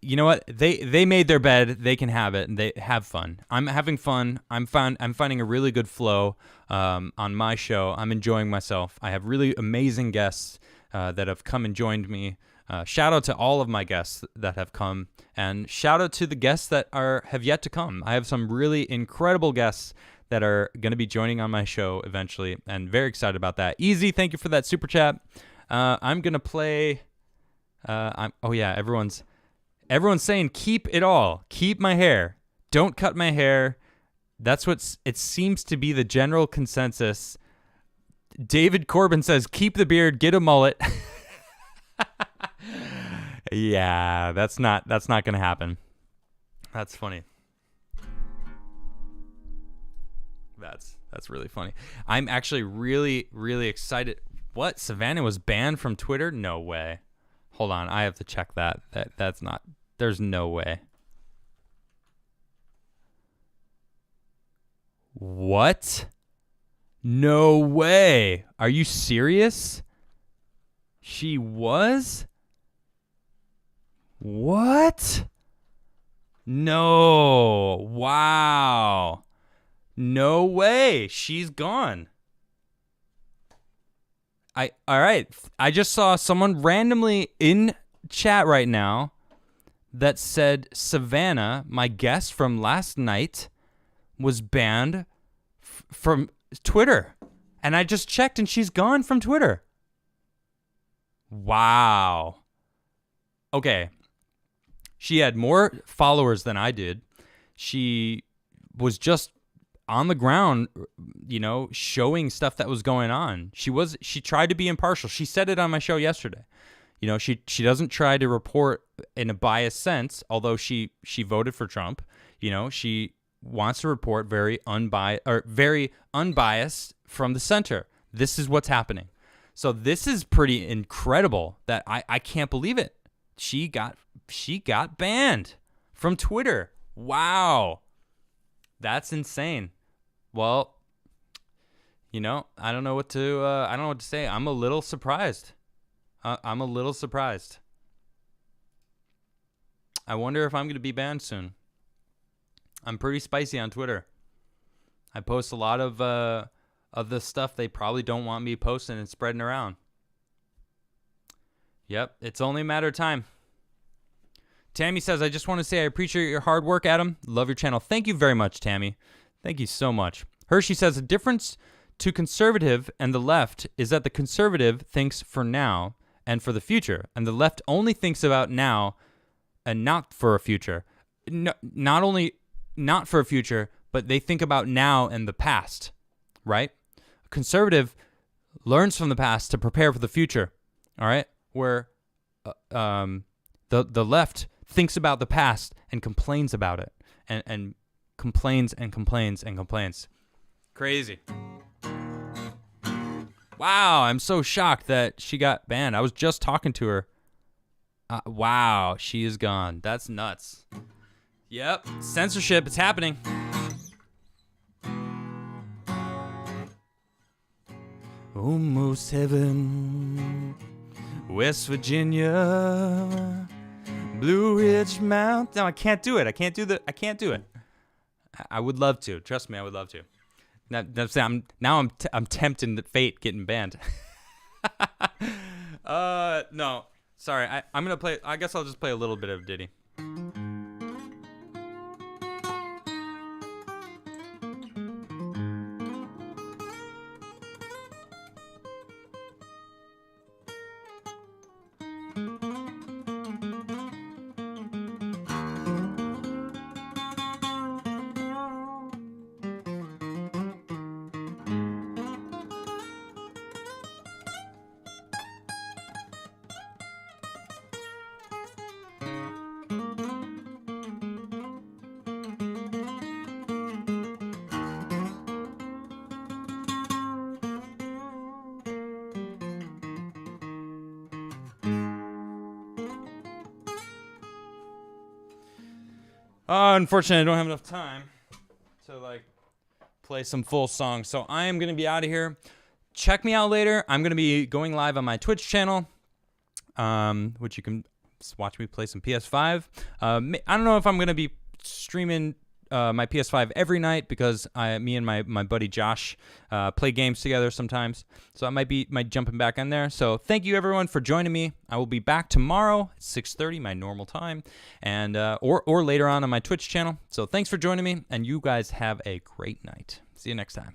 S1: you know what? They made their bed. They can have it and they have fun. I'm having fun. I'm finding a really good flow, on my show. I'm enjoying myself. I have really amazing guests, that have come and joined me. Shout out to all of my guests that have come, and shout out to the guests that have yet to come. I have some really incredible guests that are going to be joining on my show eventually, and very excited about that. Easy, thank you for that super chat. I'm going to play... everyone's saying keep it all. Keep my hair. Don't cut my hair. That's what it seems to be the general consensus. David Corbin says keep the beard, get a mullet. Yeah, that's not going to happen. That's funny. That's really funny. I'm actually really, really excited. What? Savannah was banned from Twitter? No way. Hold on, I have to check that. That's not... There's no way. What? No way. Are you serious? She was? What? No. Wow. No way. She's gone. All right. I just saw someone randomly in chat right now that said Savannah, my guest from last night, was banned from Twitter. And I just checked and she's gone from Twitter. Wow. Okay. She had more followers than I did. She was just on the ground, showing stuff that was going on. She tried to be impartial. She said it on my show yesterday. She doesn't try to report in a biased sense, although she voted for Trump. She wants to report very unbiased from the center. This is what's happening. So this is pretty incredible that I can't believe it. She got banned from Twitter. Wow. That's insane. Well, I don't know what to say. I'm a little surprised. I'm a little surprised. I wonder if I'm going to be banned soon. I'm pretty spicy on Twitter. I post a lot of the stuff they probably don't want me posting and spreading around. Yep, it's only a matter of time. Tammy says, I just want to say I appreciate your hard work, Adam. Love your channel. Thank you very much, Tammy. Thank you so much. Hershey says, the difference to conservative and the left is that the conservative thinks for now and for the future, and the left only thinks about now and not for a future. No, not only not for a future, but they think about now and the past, right? A conservative learns from the past to prepare for the future, all right? Where the left thinks about the past and complains about it, and complains and complains and complains. Crazy. Wow, I'm so shocked that she got banned. I was just talking to her. Wow, she is gone. That's nuts. Yep, censorship, it's happening. Almost heaven, West Virginia, Blue Ridge Mountain. No, I can't do it. I can't do it. I would love to. Trust me, I would love to. I'm tempted at fate getting banned. No, sorry. I'm gonna play. I guess I'll just play a little bit of Diddy. Unfortunately, I don't have enough time to play some full songs, so I am gonna be out of here. Check me out later. I'm gonna be going live on my Twitch channel, which you can watch me play some PS5. I don't know if I'm gonna be streaming my PS5 every night because me and my buddy Josh play games together sometimes. So I might jumping back on there. So thank you everyone for joining me. I will be back tomorrow at 6:30, my normal time, and or later on my Twitch channel. So thanks for joining me, and you guys have a great night. See you next time.